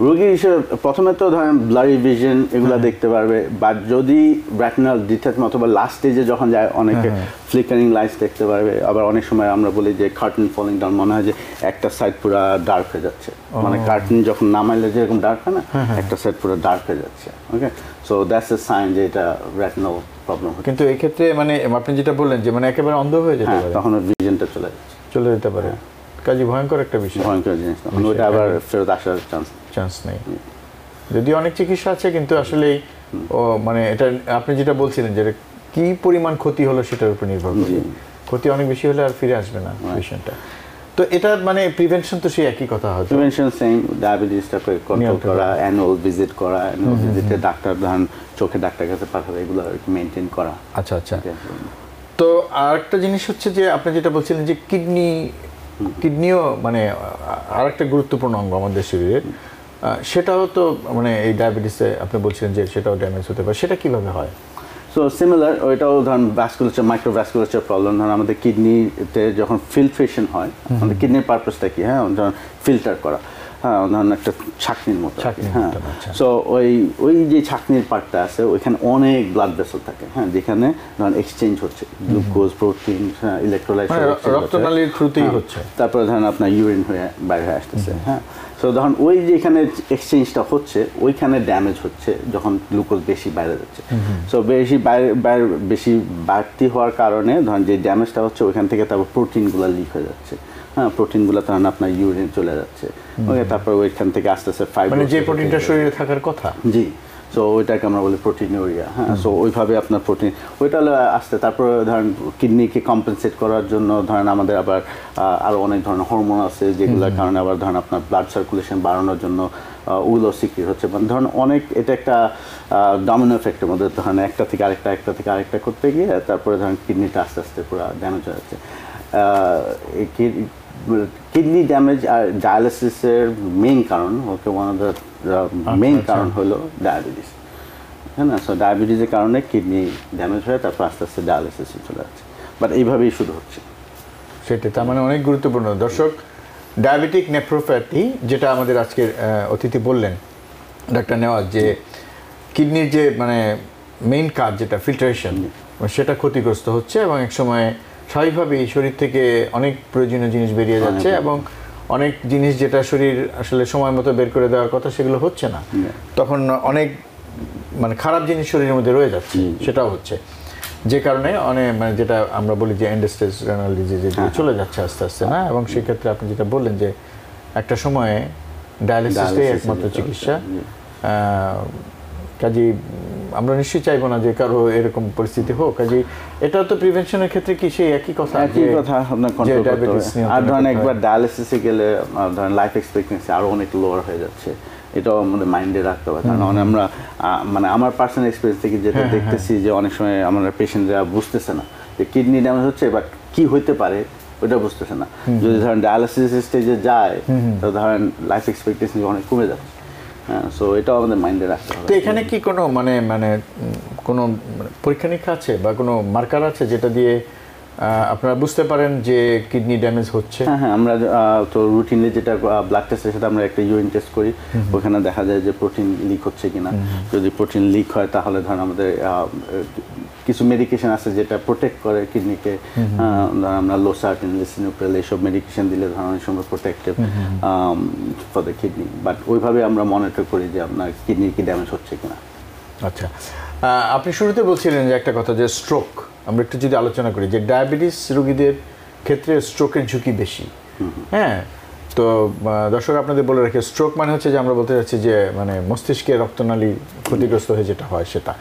রোগী হিসেবে প্রথমে তো ধরেন ব্লারি ভিশন এগুলো দেখতে পারবে, বা যদি রেটিনাল ডিট্যাচমেন্ট অথবা লাস্ট স্টেজে যখন যায়, অনেকে ফ্লিকারিং লাইটস দেখতে পারবে। আবার অনেক সময় আমরা বলি যে কার্টেন ফলিং ডাউন, মনে হয় যে একটা সাইড পুরো ডার্ক হয়ে যাচ্ছে, মানে কার্টেন যখন নামাইলে যেরকম ডার্ক হয় না, একটা সাইড পুরো ডার্ক হয়ে যাচ্ছে। ওকে, সো দ্যাটস এ সাইন যে এটা রেটিনাল প্রবলেম হচ্ছে। কিন্তু এই ক্ষেত্রে মানে আপনি যেটা বললেন যে মানে একেবারে অন্ধ হয়ে যেতে পারে, তখন ভিশনটা চলে যেতে পারে। কাজে ভয়ঙ্কর একটা বিষয়, ভয়ঙ্কর জিনিস। ওটা আবার ফেরত আসার চান্স নেই। যদি অনেক চিকিৎসা আছে, কিন্তু আসলে মানে এটা আপনি যেটা বলছিলেন যে কি পরিমাণ ক্ষতি হলো সেটার উপর নির্ভর করে। ক্ষতি অনেক বেশি হলে আর ফিরে আসবে না পেশেন্টটা। তো এটা মানে প্রিভেনশন তো সেই একই কথা হয়। প্রিভেনশন সেম, ডায়াবেটিসটাকে কন্ট্রোল করা, অ্যানুয়াল ভিজিট করা, অ্যানুয়াল ভিজিটে ডাক্তার ধরেন চোখে ডাক্তার কাছে পাঠাবে, এগুলো মেনটেন করা। আচ্ছা আচ্ছা। তো আরেকটা জিনিস হচ্ছে যে আপনি যেটা বলছিলেন যে কিডনিও মানে আরেকটা গুরুত্বপূর্ণ অঙ্গ আমাদের শরীরের, সেটাও তো মানে এই ডায়াবেটিসে আপনি বলছিলেন যে সেটাও ড্যামেজ হতে পারে, সেটা কিভাবে হয়? সো সিমিলার, ওইটাও ধরুন ভ্যাসকুলেচার, মাইক্রোভ্যাসকুলেচার প্রবলেম, ধরুন আমাদের কিডনিতে যখন ফিল্ট্রেশন হয়, আমাদের কিডনির পারপাসটা কি, হ্যাঁ ধরুন ফিল্টার করা, হ্যাঁ ধরুন একটা ছাঁকনির মতো, হ্যাঁ। সো ওই যে ছাঁকনির পার্টটা আছে ওইখানে অনেক ব্লাড ভেসেল থাকে, হ্যাঁ, যেখানে ধরুন এক্সচেঞ্জ হচ্ছে গ্লুকোজ, প্রোটিন, ইলেকট্রোলাইট, রক্তনালীর থ্রুতেই হচ্ছে, তারপরে ধরুন আপনার ইউরিন হয়ে বাইরে হয়ে আসতেছে, হ্যাঁ। সো ধরুন ওই যেখানে এক্সচেঞ্জটা হচ্ছে ওইখানে ড্যামেজ হচ্ছে যখন গ্লুকোজ বেশি বাইরে যাচ্ছে। সো বেশি বাড়তি হওয়ার কারণে ধরুন যে ড্যামেজটা হচ্ছে ওইখান থেকে তারপর প্রোটিনগুলো লিক হয়ে যাচ্ছে, হ্যাঁ, প্রোটিনগুলো তখন আপনার ইউরিন চলে যাচ্ছে, ওকে, তারপর ওইখান থেকে আস্তে আস্তে ফাইবার, মানে যে প্রোটিনটা শরীরে থাকার কথা, জি, সো ওইটাকে আমরা বলি প্রোটিনিউরিয়া, হ্যাঁ। সো ওইভাবে আপনার প্রোটিন ওইটা আসতে, তারপরে ধরেন কিডনিকে কম্পেনসেট করার জন্য ধরেন আমাদের আবার আরও অনেক ধরনের হরমোন আছে যেগুলোর কারণে আবার ধরেন আপনার ব্লাড সার্কুলেশন বাড়ানোর জন্য ওগুলো সিক্রিট হচ্ছে, মানে ধরেন অনেক, এটা একটা ডমিনো এফেক্টের মধ্যে, ধরেন একটা থেকে আরেকটা করতে গিয়ে তারপরে ধরেন কিডনিটা আস্তে আস্তে পুরো ড্যামেজ হয়ে যাচ্ছে। কিডনি ড্যামেজ আর ডায়ালিসিসের মেইন কারণ, ওকে, ওয়ান অফ দ্য মেইন কারণ হলো ডায়াবেটিস, হ্যাঁ না। সো ডায়াবেটিসের কারণে কিডনি ড্যামেজ হয়ে তারপর আস্তে আস্তে ডায়ালিসিসে চলে যাচ্ছে, বাট এইভাবেই শুধু হচ্ছে সেটা। তার মানে অনেক গুরুত্বপূর্ণ। দর্শক, ডায়াবেটিক নেফ্রোপ্যাথি, যেটা আমাদের আজকের অতিথি বললেন ডাক্তার নেওয়াজ, যে কিডনির যে মানে মেইন কাজ যেটা ফিল্টারেশন, সেটা ক্ষতিগ্রস্ত হচ্ছে এবং এক সময় স্বাভাবিকভাবেই শরীর থেকে অনেক প্রয়োজনীয় জিনিস বেরিয়ে যাচ্ছে এবং অনেক জিনিস যেটা শরীর আসলে সময় মতো বের করে দেওয়ার কথা সেগুলো হচ্ছে না, তখন অনেক মানে খারাপ জিনিস শরীরের মধ্যে রয়ে যাচ্ছে, সেটাও হচ্ছে, যে কারণে অনেক মানে যেটা আমরা বলি যে এন্ড স্টেজ রেনাল ডিজিজে চলে যাচ্ছে আস্তে আস্তে, না। এবং সেক্ষেত্রে আপনি যেটা বললেন যে একটা সময়ে ডায়ালিসিসটাই একমাত্র চিকিৎসা। কাজেই আমরা নিশ্চয়ই চাইবো না যে কারো এরকম পরিস্থিতি হোক, কাজেই এটা তো প্রিভেনশনের ক্ষেত্রে কি সেই একই কথা আপনার কন্ট্রোল করতে হবে। আর ধরেন একবার ডায়ালিসিসে গেলে ধরেন লাইফ এক্সপেক্টেন্সি আরও অনেক লোয়ার হয়ে যাচ্ছে, এটাও আমাদের মাইন্ডে রাখতে হবে। কারণ আমরা মানে আমার পার্সোনাল এক্সপিরিয়েন্স থেকে যেটা দেখতেছি যে অনেক সময় আমরা পেশেন্টরা বুঝতেছে না যে কিডনি ড্যামেজ হচ্ছে, বাট কি হইতে পারে ওইটা বুঝতেছে না। যদি ধরেন ডায়ালিসিস স্টেজে যায় তো ধরেন লাইফ এক্সপেক্টেন্সি অনেক কমে যাচ্ছে, হ্যাঁ। সো এটাও আমাদের মাইন্ডে রাখতে হবে। তো এখানে কি কোনো মানে কোনো পরীক্ষা নিরীক্ষা আছে বা কোনো মার্কার আছে যেটা দিয়ে আপনারা বুঝতে পারেন যে কিডনি ড্যামেজ হচ্ছে? হ্যাঁ, আমরা তো রুটিনলি যেটা ব্লাড টেস্টের সাথে আমরা একটা ইউরিন টেস্ট করি, ওখানে দেখা যায় যে প্রোটিন লিক হচ্ছে কিনা। যদি প্রোটিন লিক হয় তাহলে ধরেন আমাদের কিছু মেডিকেশন আছে যেটা প্রোটেক্ট করে কিডনিকে, আমরা লোসার্টিন, লিসিনোপ্রেল এইসব মেডিকেশন দিলে ধরেন অনেক সময় protective for the kidney, but ওইভাবে আমরা মনিটর করি যে আপনার কিডনি কি ড্যামেজ হচ্ছে কিনা। আচ্ছা, আপনি শুরুতে বলছিলেন যে একটা কথা, যে স্ট্রোক, আমরা একটু যদি আলোচনা করি যে ডায়াবেটিস রোগীদের ক্ষেত্রে স্ট্রোকের ঝুঁকি বেশি, হ্যাঁ। তো দর্শক আপনাদের বলে রাখি, স্ট্রোক মানে হচ্ছে যে আমরা বলতে চাচ্ছি যে মানে মস্তিষ্কের রক্তনালী ক্ষতিগ্রস্ত হয়ে যেটা হয় সেটা।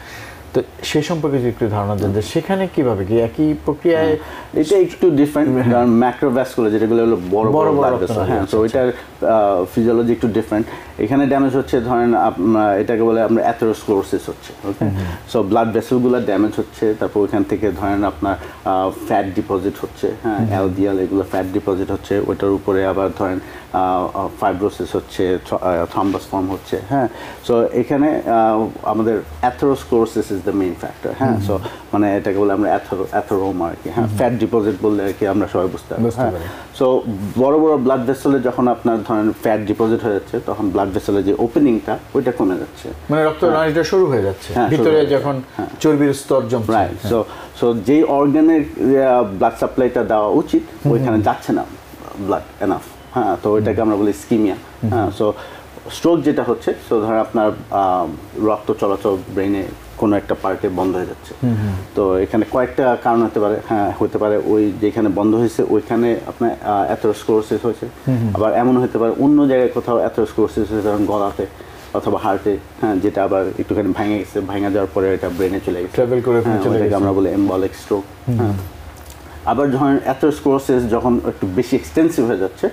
তো সেই সম্পর্কে যদি একটু ধারণা দেন যে সেখানে কিভাবে কি একই প্রক্রিয়ায়? এটা একটু ডিফারেন্ট, কারণ ম্যাক্রোভ্যাসকুলার যেগুলো হলো বড় বড় ব্লাড ভেসেল, হ্যাঁ। তো ওইটার ফিজিওলজি একটু ডিফারেন্ট। এখানে ড্যামেজ হচ্ছে ধরেন এটাকে বলে আমরা অ্যাথেরোস্ক্লেরোসিস হচ্ছে, ওকে। সো ব্লাড ভেসেলগুলো ড্যামেজ হচ্ছে, তারপর ওইখান থেকে ধরেন আপনার ফ্যাট ডিপোজিট হচ্ছে, হ্যাঁ, এলডিএল এগুলো ফ্যাট ডিপোজিট হচ্ছে, ওইটার উপরে আবার ধরেন ফাইব্রোসিস হচ্ছে, থ্রম্বাস ফর্ম হচ্ছে, হ্যাঁ। সো এখানে আমাদের atherosclerosis is the main factor, হ্যাঁ। সো মানে এটাকে বলে আমরা অ্যাথেরোমা আর কি, হ্যাঁ। ফ্যাট ডিপোজিট বললে আর কি আমরা সবাই বুঝতে পারি। সো বড় বড় ব্লাড ভেসেলে যখন আপনার ধরেন ফ্যাট ডিপোজিট হয়ে যাচ্ছে তখন ব্লাড ভেসেলের যে ওপেনিংটা ওইটা কমে যাচ্ছে, মানে রক্তনালীটা শুরু হয়ে যাচ্ছে, ভিতরে যখন চর্বির স্তর জমছে, রাইট। সো যেই অর্গানের ব্লাড সাপ্লাইটা দেওয়া উচিত ওইখানে যাচ্ছে না ব্লাড এনাফ, হ্যাঁ। তো ওইটাকে আমরা বলি ইসকিমিয়া, হ্যাঁ। সো স্ট্রোক যেটা হচ্ছে, সো ধরেন আপনার রক্ত চলাচল ব্রেনে কোনো একটা পার্টে বন্ধ হয়ে যাচ্ছে। তো এখানে কয়েকটা কারণ হতে পারে, হ্যাঁ। হতে পারে ওই যেখানে বন্ধ হয়েছে ওইখানে আপনার অ্যাথেরোস্ক্লেরোসিস হয়েছে, আবার এমন হতে পারে অন্য জায়গায় কোথাও অ্যাথেরোস্ক্লেরোসিস হয়েছে, ধরেন গলাতে অথবা হার্টে, হ্যাঁ, যেটা আবার একটুখানি ভেঙে গেছে, ভেঙে যাওয়ার পরে এটা ব্রেনে চলে গেছে, ট্রাভেল করে চলে গেছে, আমরা বলি এমবলিক স্ট্রোক, হ্যাঁ। আবার যখন অ্যাথেরোস্ক্লেরোসিস যখন একটু বেশি এক্সটেন্সিভ হয়ে যাচ্ছে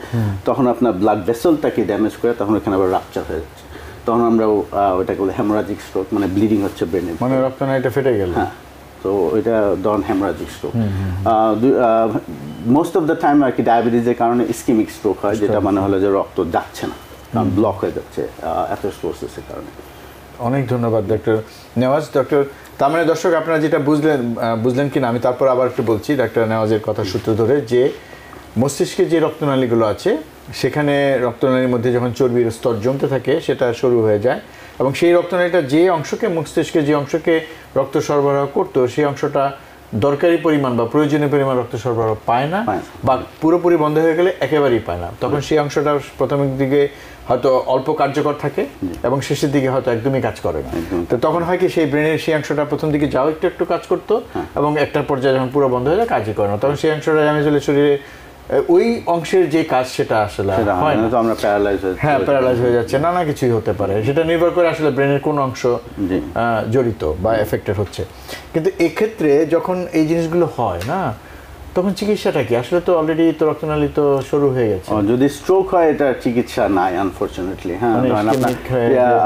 তখন আপনার ব্লাড ভেসেলটাকে ড্যামেজ করে তখন ওখানে আবার রাপচার হয়ে যাচ্ছে, তখন আমরা ওইটাকে বলে হেমোরাজিক স্ট্রোক, মানে ব্লিডিং হচ্ছে ব্রেনে, মানে রক্তনালীটা ফেটে গেল। হ্যাঁ, তো ওইটা ধরুন haemorrhagic stroke. Most of the time আর কি ডায়াবেটিসের কারণে ইস্কিমিক স্ট্রোক হয়, যেটা মানে হলো যে রক্ত যাচ্ছে না, কারণ ব্লক হয়ে যাচ্ছে অ্যাথেরোস্ক্লেরোসিসের কারণে। অনেক ধন্যবাদ ডক্টর নেওয়াজ। ডক্টর, তার মানে দর্শক আপনারা যেটা বুঝলেন কিনা আমি তারপর আবার একটু বলছি ডক্টর নেওয়াজের কথা সূত্র ধরে, যে মস্তিষ্কে যে রক্তনালীগুলো আছে সেখানে রক্তনালীর মধ্যে যখন চর্বির স্তর জমতে থাকে সেটা সরু হয়ে যায়, এবং সেই রক্তনালীটা যে অংশকে মস্তিষ্কে যে অংশকে রক্ত সরবরাহ করতো সেই অংশটা দরকারি পরিমাণ বা প্রয়োজনীয় পরিমাণ রক্ত সরবরাহ পায় না, বা পুরোপুরি বন্ধ হয়ে গেলে একেবারেই পায় না। তখন সেই অংশটা প্রথমের দিকে হয়তো অল্প কার্যকর থাকে এবং শেষের দিকে হয়তো একদমই কাজ করে না। তো তখন হয় কি সেই ব্রেনের সেই অংশটা প্রথম দিকে যাও একটু একটু কাজ করতো, এবং একটা পর্যায়ে যখন পুরো বন্ধ হয়ে যায় কাজই করে না, তখন সেই অংশটা ড্যামেজ হলে শরীরে ওই অংশের যে কাজ সেটা আসলে হয় না, তো আমরা প্যারালাইজ হ্যাঁ প্যারালাইজ হয়ে যাচ্ছে, নানা কিছুই হতে পারে, সেটা নির্ভর করে আসলে ব্রেনের কোন অংশ জড়িত বা এফেক্টেড হচ্ছে। কিন্তু এক্ষেত্রে যখন এই জিনিসগুলো হয় না, তখন চিকিৎসাটা কি? আসলে তো অলরেডি তো রক্তনালী তো শুরু হয়ে গেছে। যদি স্ট্রোক হয় এটা চিকিৎসা নাই আনফরচুনেটলি। হ্যাঁ,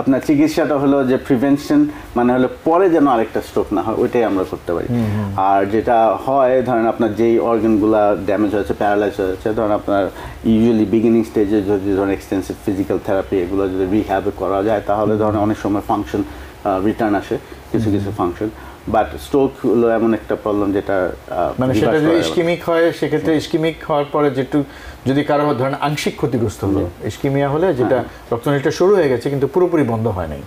আপনার চিকিৎসাটা হলো যে প্রিভেনশন, মানে হলো পরে যেন আরেকটা স্ট্রোক না হয় ওইটাই আমরা করতে পারি। আর যেটা হয় ধরেন আপনার যেই অর্গানগুলো ড্যামেজ হয়েছে, প্যারালাইজ হয়েছে, ধরেন আপনার ইউজুয়ালি বিগিনিং স্টেজে যদি ধরেন এক্সটেন্সিভ ফিজিক্যাল থেরাপি এগুলো যদি রিহ্যাবে করা যায় তাহলে ধরেন অনেক সময় ফাংশন রিটার্ন আসে, কিছু কিছু ফাংশন। বাট স্ট্রোক হলো এমন একটা প্রবলেম যেটা মানে সেটা যদি ইস্কিমিক হয়, সেক্ষেত্রে ইস্কিমিক হওয়ার পরে যেটু যদি কারো ধরেন আংশিক ক্ষতিগ্রস্ত হলো, ইস্কিমিয়া হলে যেটা রক্তনালীটা শুরু হয়ে গেছে কিন্তু পুরোপুরি বন্ধ হয় নাই,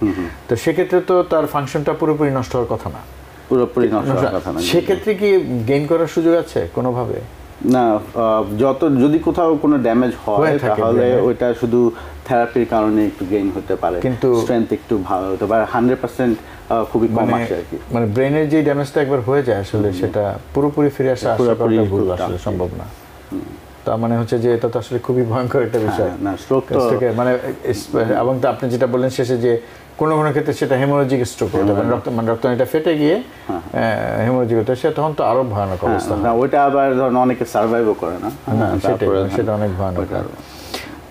তো সেক্ষেত্রে তো তার ফাংশনটা পুরোপুরি নষ্ট হওয়ার কথা না, পুরোপুরি নষ্ট হওয়ার কথা না। সেক্ষেত্রে কি গেইন করার সুযোগ আছে কোনোভাবে? না, যদি কোথাও কোনো ড্যামেজ হয় তাহলে ওইটা শুধু থেরাপির কারণে একটু গেইন হতে পারে, কিন্তু স্ট্রেংথ একটু ভালো হতে পারে, 100% খুবই কম আসে আর কি। মানে ব্রেনের যে ড্যামেজটা একবার হয়ে যায় আসলে সেটা পুরোপুরি ফিরে আসা আসলে সম্ভব না। তার মানে হচ্ছে যে এটা তো আসলে খুবই ভয়ঙ্কর একটা বিষয় না, স্ট্রোক মানে, এবং আপনি যেটা বললেন শেষে যে কোনো কোনো ক্ষেত্রে সেটা হেমোরাজিক স্ট্রোক হতে পারে, রক্তনালীটা ফেটে গিয়ে হেমোরাজিক হতে, সে তখন তো আরো ভয়ানক অবস্থা। না, ওইটা আবার ধরুন অনেকে সার্ভাইভও করে না, সেটা অনেক ভয়ানক।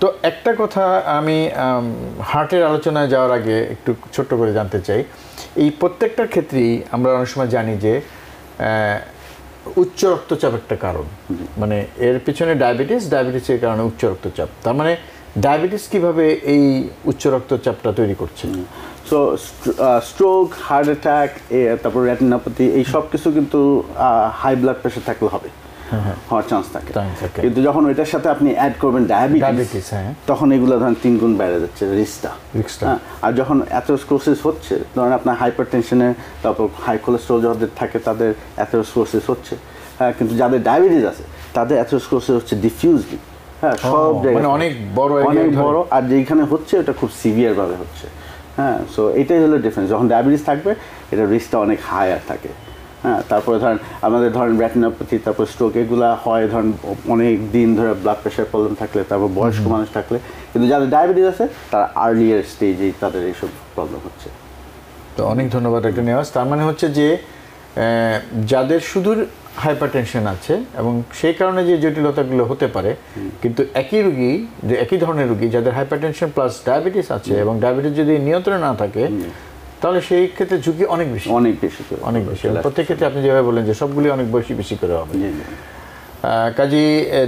তো একটা কথা আমি হার্টের আলোচনায় যাওয়ার আগে একটু ছোট্ট করে জানতে চাই, এই প্রত্যেকটার ক্ষেত্রেই আমরা অনেক সময় জানি যে উচ্চ রক্তচাপ একটা কারণ, মানে এর পিছনে ডায়াবেটিসের কারণে উচ্চ রক্তচাপ। তার মানে ডায়াবেটিস কিভাবে এই উচ্চ রক্তচাপটা তৈরি করছে? সো স্ট্রোক, হার্ট অ্যাটাক, তারপর রেটিনোপ্যাথি, এই সব কিছু কিন্তু হাই ব্লাড প্রেশার থাকলে হবে, হওয়ার চান্স থাকে। কিন্তু যখন ওইটার সাথে আপনি অ্যাড করবেন ডায়াবেটিস, তখন এগুলো ধরেন 3 গুণ বেড়ে যাচ্ছে রিস্কটা। আর যখন অ্যাথেরোস্ক্লেরোসিস হচ্ছে, ধরেন আপনার হাইপারটেনশনে, তারপর হাই কোলেস্টেরল যাদের থাকে তাদের অ্যাথেরোস্ক্লেরোসিস হচ্ছে, হ্যাঁ, কিন্তু যাদের ডায়াবেটিস আছে তাদের অ্যাথেরোস্ক্লেরোসিস হচ্ছে ডিফিউজলি, হ্যাঁ, সব জায়গায় অনেক বড়, আর যেখানে হচ্ছে ওটা খুব সিভিয়ার ভাবে হচ্ছে। হ্যাঁ, সো এটাই হলো ডিফারেন্স। যখন ডায়াবেটিস থাকবে এটা রিস্কটা অনেক হায়ার থাকে। হ্যাঁ, তারপরে ধরেন আমাদের ধরেন রেটিনোপ্যাথি, তারপর স্ট্রোক, এগুলা হয় ধরেন অনেক দিন ধরে ব্লাড প্রেশার প্রবলেম থাকলে, তারপর বয়স্ক মানুষ থাকলে। কিন্তু যাদের ডায়াবেটিস আছে তারা আর্লিয়ার স্টেজেই তাদের এইসব প্রবলেম হচ্ছে। তো অনেক ধন্যবাদ একটা নেওয়াজ। তার মানে হচ্ছে যে যাদের সুদূর হাইপারটেনশন আছে এবং সেই কারণে যে জটিলতাগুলো হতে পারে, কিন্তু একই ধরনের রোগী যাদের হাইপারটেনশন প্লাস ডায়াবেটিস আছে এবং ডায়াবেটিস যদি নিয়ন্ত্রণে না থাকে তাহলে সেই ক্ষেত্রে ঝুঁকি অনেক বেশি। প্রত্যেক ক্ষেত্রে আপনি যেভাবে বললেন যে সবগুলি অনেক বেশি করে হবে। কাজী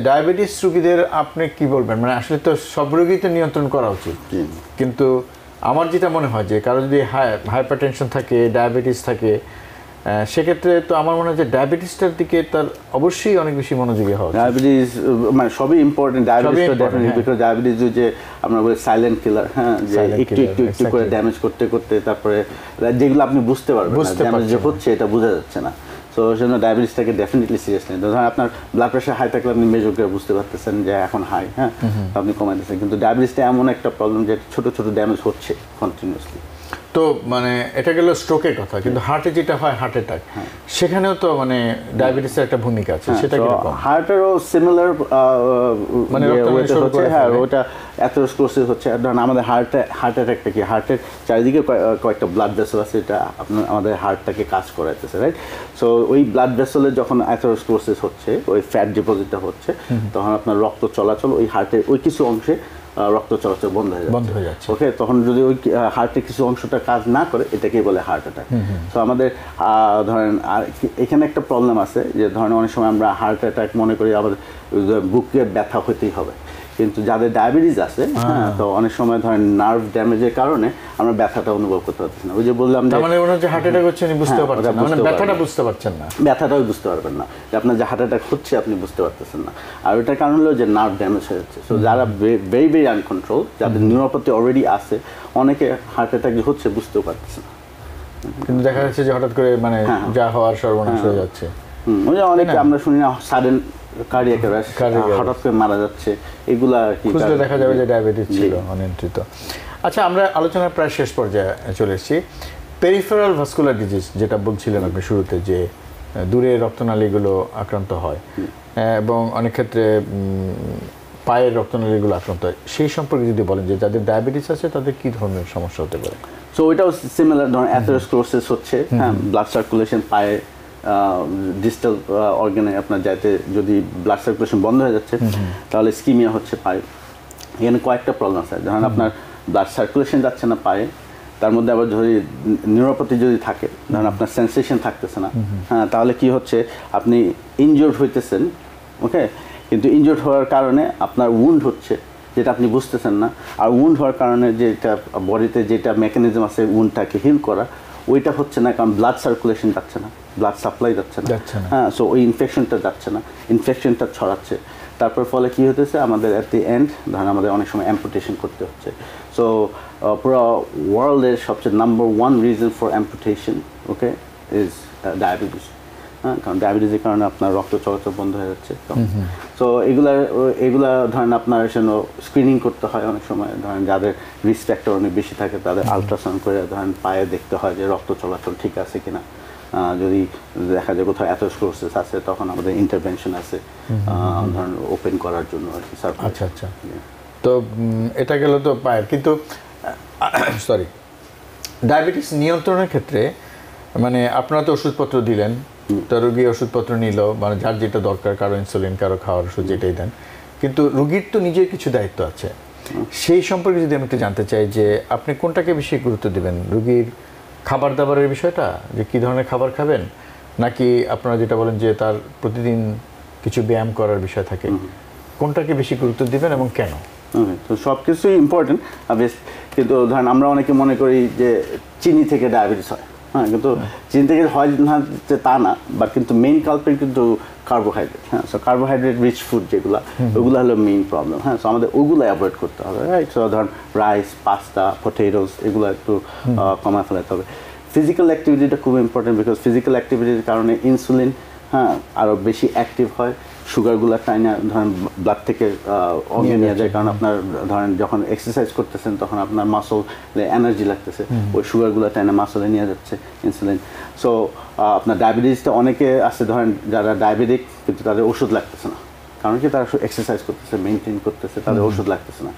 ডায়াবেটিস রোগীদের আপনি কি বলবেন? মানে আসলে তো সব রোগীতে নিয়ন্ত্রণ করা উচিত, কিন্তু আমার যেটা মনে হয় যে কারো যদি হাইপারটেনশন থাকে, ডায়াবেটিস থাকে, সেক্ষেত্রে তো আমার মনে হয় যে ডায়াবেটিসটার দিকে তার অবশ্যই অনেক বেশি মনোযোগী হওয়া। ডায়াবেটিস মানে সবই ইম্পর্টেন্ট, ডায়াবেটিস যে আমরা বলি সাইলেন্ট কিলার, হ্যাঁ, যে একটু করে ড্যামেজ করতে করতে তারপরে যেগুলো আপনি বুঝতে পারবেন ড্যামেজ যে হচ্ছে এটা বোঝা যাচ্ছে না। সো সেজন্য ডায়াবেটিসটাকে ডেফিনেটলি সিরিয়াস নেন। ধরেন আপনার ব্লাড প্রেশার হাই থাকলে আপনি মেজর করে বুঝতে পারতেছেন যে এখন হাই, হ্যাঁ, আপনি কমাই দিচ্ছেন। কিন্তু ডায়াবেটিসটা এমন একটা প্রবলেম যে ছোট ছোট ড্যামেজ হচ্ছে কন্টিনিউয়াসলি। তো মানে এটা গেল স্ট্রোকের কথা, কিন্তু হার্টে যেটা হয় হার্ট অ্যাটাক, সেখানেও তো মানে ডায়াবেটিসের একটা ভূমিকা আছে, সেটা কিরকম? হার্টেরও সিমিলার মানে হচ্ছে, হ্যাঁ ওটা অ্যাথেরোস্ক্লেরোসিস হচ্ছে। ধরুন আমাদের হার্ট অ্যাটাকটা কি, হার্টের চারিদিকে কয়েকটা ব্লাড ভেসেল আছে, এটা আপনার আমাদের হার্টটাকে কাজ করাইতেছে, রাইট? সো ওই ব্লাড ভেসেলের যখন অ্যাথেরোস্ক্লেরোসিস হচ্ছে, ওই ফ্যাট ডিপোজিটটা হচ্ছে, তখন আপনার রক্ত চলাচল ওই হার্টের ওই কিছু অংশে রক্ত চলাচল বন্ধ হয়ে যাচ্ছে, ওকে? তখন যদি ওই হার্টের কিছু অংশটা কাজ না করে, এটাকেই বলে হার্ট অ্যাটাক। সো আমাদের ধরেন আর এখানে একটা প্রবলেম আছে যে ধরেন অনেক সময় আমরা হার্ট অ্যাটাক মনে করি আমাদের বুকে ব্যথা হতেই হবে, কিন্তু যাদের ডায়াবেটিস আছে, তো অনেক সময় ধরেন নার্ভ ড্যামেজের কারণে আমরা ব্যথাটা অনুভব করতে পারছি না। ওই যে বললাম যে মানে মনে হচ্ছে হার্ট অ্যাটাক হচ্ছে, বুঝতে পারছেন না, মানে ব্যথাটা বুঝতে পারছেন না, ব্যথাটাও বুঝতে পারবেন না, যে আপনার যে হার্ট অ্যাটাক হচ্ছে আপনি বুঝতে পারতেছেন না। আর ওটার কারণ হলো যে নার্ভ ড্যামেজ হয়ে যাচ্ছে। সো যারা ভেরি ভেরি আনকন্ট্রোল, যাদের নিউরোপ্যাথি অলরেডি আছে, অনেকে হার্ট অ্যাটাক যে হচ্ছে বুঝতেও পারতেছে না, কিন্তু দেখা যাচ্ছে যে হঠাৎ করে মানে যা হওয়ার সর্বনাশ হয়ে যাচ্ছে। ওই যে অনেকে আমরা শুনি না সাডেন কার্ডিয়াক অ্যারেস্ট, হঠাৎ করে মারা যাচ্ছে, এগুলা আর কি খুঁজলে দেখা যাবে যে ডায়াবেটিস ছিল অনিয়ন্ত্রিত। আচ্ছা, আমরা আলোচনার প্রায় শেষ পর্যায়ে চলে এসেছি। পেরিফেরাল ভাস্কুলার ডিজিজ যেটা বলছিলেন আপনি শুরুতে, যে দূরে রক্তনালীগুলো আক্রান্ত হয় এবং অনেক ক্ষেত্রে পায়ের রক্তনালীগুলো আক্রান্ত হয়, সেই সম্পর্কে যদি বলেন যে যাদের ডায়াবেটিস আছে তাদের কি ধরনের সমস্যা হতে পারে? সো ওইটাও সিমিলার, ধরুন অ্যাথেরোস্ক্লেরোসিস হচ্ছে, হ্যাঁ, ব্লাড সার্কুলেশন পায়ে ডিস্টাল অর্গানে আপনার যাতে যদি ব্লাড সার্কুলেশন বন্ধ হয়ে যাচ্ছে, তাহলে স্কিমিয়া হচ্ছে পায়ে। এখানে কয়েকটা প্রবলেম আছে, ধরেন আপনার ব্লাড সার্কুলেশন যাচ্ছে না পায়ে, তার মধ্যে আবার যদি নিউরোপ্যাথি যদি থাকে, ধরেন আপনার সেন্সেশন থাকতেছে না, হ্যাঁ, তাহলে কি হচ্ছে, আপনি ইনজুর্ড হইতেছেন, ওকে, কিন্তু ইনজুর্ড হওয়ার কারণে আপনার উন্ড হচ্ছে, যেটা আপনি বুঝতেছেন না। আর উন্ড হওয়ার কারণে যেটা বডিতে যেটা মেকানিজম আছে উন্ডটাকে হিল করা, ওইটা হচ্ছে না, কারণ ব্লাড সার্কুলেশন যাচ্ছে না, ব্লাড সাপ্লাই যাচ্ছে না, হ্যাঁ, সো ওই ইনফেকশনটা যাচ্ছে না, ইনফেকশনটা ছড়াচ্ছে। তারপর ফলে কি হতেছে, আমাদের অ্যাট দি এন্ড ধরেন আমাদের অনেক সময় অ্যাম্পুটেশন করতে হচ্ছে। সো পুরো ওয়ার্ল্ডের সবচেয়ে number 1 reason for amputation, okay, is diabetes. হ্যাঁ, কারণ ডায়াবেটিসের কারণে আপনার রক্ত চলাচল বন্ধ হয়ে যাচ্ছে। সো এগুলা ধরেন আপনার সেজন্য স্ক্রিনিং করতে হয় অনেক সময়, ধরেন যাদের রিস্ক ফ্যাক্টর অনেক বেশি থাকে তাদের আলট্রাসাউন্ড করে ধরেন পায়ে দেখতে হয় যে রক্ত চলাচল ঠিক আছে কিনা। যদি দেখা যায় কোথাও অ্যাথেরোস্ক্লেরোসিস আছে, তখন আমাদের ইন্টারভেনশন আছে ধরেন ওপেন করার জন্য আর কি। আচ্ছা আচ্ছা, তো এটা গেল তো পায়ের, কিন্তু সরি, ডায়াবেটিস নিয়ন্ত্রণের ক্ষেত্রে মানে আপনারা তো ওষুধপত্র দিলেন, তো রোগী ওষুধপত্র নিল, মানে যার যেটা দরকার, কারো ইনসুলিন, কারো খাওয়ার ওষুধ, যেটাই দেন, কিন্তু রোগীর তো নিজের কিছু দায়িত্ব আছে। সেই সম্পর্কে যদি আমি একটু জানতে চাই যে আপনি কোনটাকে বেশি গুরুত্ব দেবেন, রোগীর খাবার দাবারের বিষয়টা, যে কী ধরনের খাবার খাবেন, নাকি আপনারা যেটা বলেন যে তার প্রতিদিন কিছু ব্যায়াম করার বিষয় থাকে, কোনটাকে বেশি গুরুত্ব দিবেন এবং কেন? তো সব কিছুই ইম্পর্টেন্ট, কিন্তু ধরেন আমরা অনেকে মনে করি যে চিনি থেকে ডায়াবেটিস হয়, হ্যাঁ, কিন্তু চিনি থেকে হয় না যে তা না, বাট কিন্তু মেইন কালপ্রিট কিন্তু কার্বোহাইড্রেট। হ্যাঁ, সো কার্বোহাইড্রেট রিচ ফুড যেগুলো, ওগুলো হলো মেইন প্রবলেম। হ্যাঁ, সো আমাদের ওগুলো অ্যাভয়েড করতে হবে, রাইট? সো ধরেন রাইস, পাস্তা, পটেটোস, এগুলো একটু কমায় ফেলাতে হবে। ফিজিক্যাল অ্যাক্টিভিটিটা খুব ইম্পর্টেন্ট, বিকজ ফিজিক্যাল অ্যাক্টিভিটির কারণে ইনসুলিন, হ্যাঁ, আরও বেশি অ্যাক্টিভ হয়, সুগারগুলো টাইনা ধরেন ব্লাড থেকে অঙ্গে নিয়ে যায়, কারণ আপনার ধরেন যখন এক্সারসাইজ করতেছেন তখন আপনার মাসল এনার্জি লাগতেছে, ওই সুগারগুলো টাইনা মাসলে নিয়ে যাচ্ছে ইনসুলিন। সো আপনার ডায়াবেটিসটা অনেকে আছে ধরেন যারা ডায়াবেটিক, কিন্তু তাদের ওষুধ লাগতেছে না, কারণ কি তারা এক্সারসাইজ করতেছে, মেনটেন করতেছে, তাদের ওষুধ লাগতেছে না।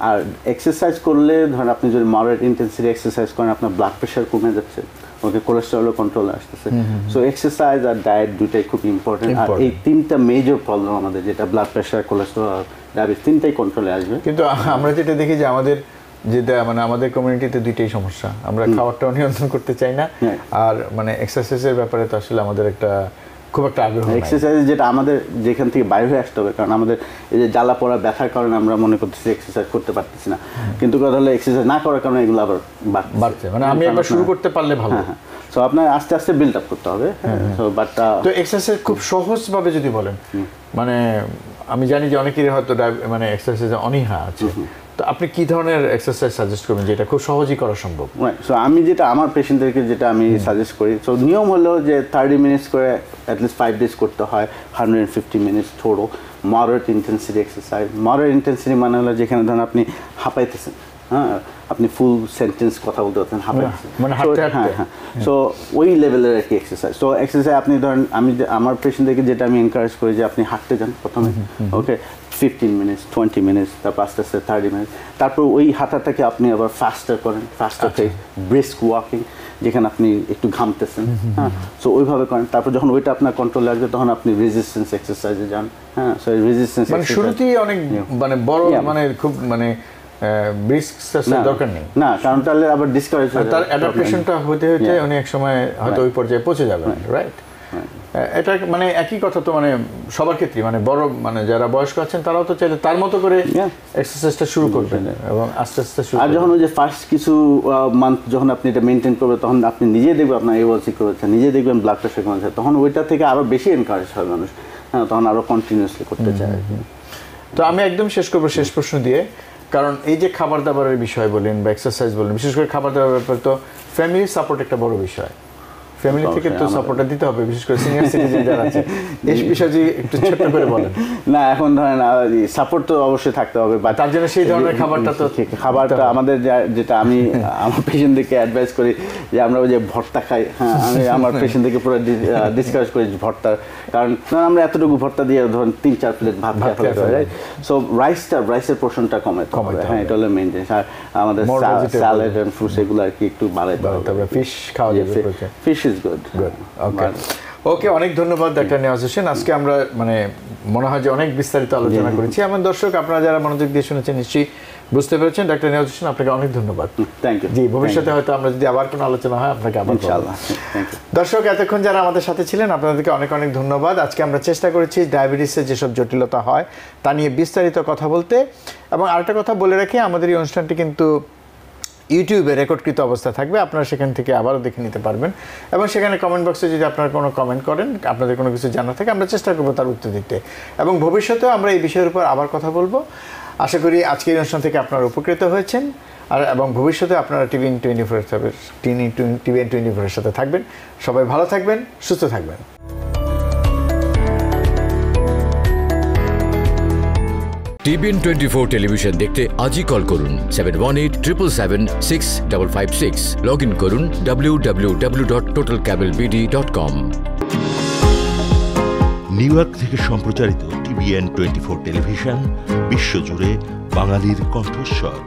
আর এক্সারসাইজ করলে ধরেন আপনি যদি মডারেট ইন্টেন্সিটি এক্সারসাইজ করেন, আপনার ব্লাড প্রেশার কমে যাচ্ছে, ওকে, কোলেস্টেরলও কন্ট্রোলে আসতেছে। সো এক্সারসাইজ আর ডায়েট দুটাই খুব ইম্পর্টেন্ট। আর এই তিনটা মেজর প্রবলেম আমাদের, যেটা ব্লাড প্রেশার, কোলেস্টেরল আর ডায়াবেটিস, তিনটাই কন্ট্রোলে আসবে। কিন্তু আমরা যেটা দেখি যে আমাদের যেটা মানে আমাদের কমিউনিটিতে দুইটাই সমস্যা, আমরা খাবারটাও নিয়ন্ত্রণ করতে চাই না, আর মানে এক্সারসাইজের ব্যাপারে তো আসলে আমাদের একটা খুব একটা আগ্রহ। এক্সারসাইজ যেটা আমাদের যেখান থেকে বাইরে হয়ে আসতে হবে, কারণ আমাদের এই যে জ্বালা পড়া ব্যথার কারণে আমরা মনে করতেছি এক্সারসাইজ করতে পারতেছি না, কিন্তু কথা হলো এক্সারসাইজ না করার কারণে এগুলো আবার বাড়ছে। মানে আমি একবার শুরু করতে পারলে ভালো। সো আপনার আস্তে আস্তে বিল্ড আপ করতে হবে। তো এক্সারসাইজ খুব সহজভাবে যদি বলেন, মানে আমি জানি যে অনেকেরই হয়তো মানে এক্সারসাইজে অনীহা আছে, তো আপনি কি ধরনের এক্সারসাইজ সাজেস্ট করবেন যেটা খুব সহজেই করা সম্ভব? সো আমি যেটা আমার পেশেন্টদেরকে যেটা আমি সাজেস্ট করি, সো নিয়ম হলো যে 30 মিনিটস করে অ্যাটলিস্ট 5 days করতে হয়, 150 minutes total moderate intensity exercise. Moderate intensity মানে হলো যেখানে ধরেন আপনি হাঁপাইতেছেন, হ্যাঁ আপনি ফুল সেন্টেন্স কথা বলতে পারছেন মানে হাঁটতে হাঁটতে। হ্যাঁ সো ওই লেভেলের আর কি এক্সারসাইজ। তো এক্সারসাইজ আপনি ধরেন আমি আমার পেশেন্টদেরকে যেটা আমি এনকারেজ করি যে আপনি হাঁটতে যান প্রথমে, ওকে 15 মিনিটস 20 মিনিটস, তারপর আস্তে আস্তে 30 মিনিটস, তারপর ওই হাঁটাটাকে আপনি আবার ফাস্টার করেন, ফাস্টার ব্রিস্ক ওয়াকিং যেখানে আপনি একটু ঘামতেছেন, হ্যাঁ সো ওইভাবে করেন। তারপর যখন ওইটা আপনার কন্ট্রোলে আসবে তখন আপনি রেজিস্ট্যান্স এক্সারসাইজে যান। হ্যাঁ সো রেজিস্ট্যান্স মানে শুরুতেই অনেক মানে বড় মানে খুব মানে ব্রিস্ক দরকার নেই না, কারণ তাহলে আবার ডিসকারেজ হয়ে যাবে, তার অ্যাডাপ্টেশনটা হতে হতে উনি এক সময় হয়তো ওই পর্যায়ে পৌঁছে যাবেন, রাইট? এটা মানে একই কথা তো মানে সবার ক্ষেত্রে, মানে বড় মানে যারা বয়স্ক আছেন তারাও তো চাইলে তার মতো করে এক্সারসাইজটা শুরু করবেন এবং আস্তে আস্তে শুরু। আর যখন ওই যে ফার্স্ট কিছু মান্থ যখন আপনি এটা মেনটেন করবেন তখন আপনি নিজে দেখবেন আপনার A1C কমেছে, নিজে দেখবেন ব্লাড প্রেশার কমেছে, তখন ওইটা থেকে আরো বেশি এনকারেজ হয় মানুষ, হ্যাঁ তখন আরো কন্টিনিউয়াসলি করতে চায়। তো আমি একদম শেষ করবো শেষ প্রশ্ন দিয়ে, কারণ এই যে খাবার দাবারের বিষয় বলেন বা এক্সারসাইজ বলেন, বিশেষ করে খাবার দাবারের ব্যাপারে তো ফ্যামিলি সাপোর্ট একটা বড় বিষয়, ফ্যামিলি থেকে তো সাপোর্টটা দিতে হবে, বিশেষ করে সিনিয়র সিটিজেন যারা আছে। এই বিষয়টি একটু ছোট্ট করে বলেন। না এখন ধরেন সাপোর্ট তো অবশ্যই থাকতে হবে, বা তার জন্য সেই ধরনের খাবারটা তো খাবারটা আমাদের যেটা আমি আমার পেশেন্টদেরকে অ্যাডভাইস করি যে আমরা ওই যে ভর্তা খাই, হ্যাঁ আমি আমার পেশেন্টদেরকে পুরো ডিসকাস করি ভর্তার, কারণ আমরা এতটুকু ভর্তা দিয়ে ধরুন 3-4 প্লেট ভাত খেতে হয়, রাইট? সো রাইসের পোর্শনটা কমাতে হবে, হ্যাঁ এটা হলো মেইন জিনিস। আর আমাদের স্যালাড এন্ড ফ্রুটস এগুলো আর কি একটু বাড়াইতে হবে। তারপরে ফিশ খাওয়া যাবে, ফিশ ইজ গুড। ওকে, অনেক ধন্যবাদ ডাক্তার নিয়াজ হোসেন। আজকে আমরা মানে মনে হয় যে অনেক বিস্তারিত আলোচনা করেছি। আমার দর্শক আপনারা যারা মনোযোগ দিয়ে শুনেছেন নিশ্চয়ই বুঝতে পেরেছেন। ডাক্তার নিয়াজ হোসেন আপনাকে অনেক ধন্যবাদ। Thank you. জি, ভবিষ্যতে হয়তো আমরা যদি আবার কোনো আলোচনা হয় আপনাকে আবার ইনশাআল্লাহ। দর্শক এতক্ষণ যারা আমাদের সাথে ছিলেন আপনাদেরকে অনেক অনেক ধন্যবাদ। আজকে আমরা চেষ্টা করেছি ডায়াবেটিসের যেসব জটিলতা হয় তা নিয়ে বিস্তারিত কথা বলতে। এবং আরেকটা কথা বলে রাখি, আমাদের এই অনুষ্ঠানটি কিন্তু ইউটিউবে রেকর্ডকৃত অবস্থা থাকবে, আপনারা সেখান থেকে আবারও দেখে নিতে পারবেন। এবং সেখানে কমেন্ট বক্সে যদি আপনারা কোনো কমেন্ট করেন, আপনাদের কোনো কিছু জানা থাকে, আমরা চেষ্টা করবো তার উত্তর দিতে। এবং ভবিষ্যতেও আমরা এই বিষয়ের উপর আবার কথা বলবো। আশা করি আজকের অনুষ্ঠান থেকে আপনারা উপকৃত হয়েছেন, আর এবং ভবিষ্যতে আপনারা টিভিএন 24-এর সাথে থাকবেন। সবাই ভালো থাকবেন, সুস্থ থাকবেন। টিভিএন 24 টেলিভিশন দেখতে আজই কল করুন 7187776556। লগ ইন করুন www.totalcablebd.com। নিউ ইয়র্ক থেকে সম্প্রচারিত টিভিএন 24 টেলিভিশন বিশ্বজুড়ে বাঙালির কণ্ঠস্বর।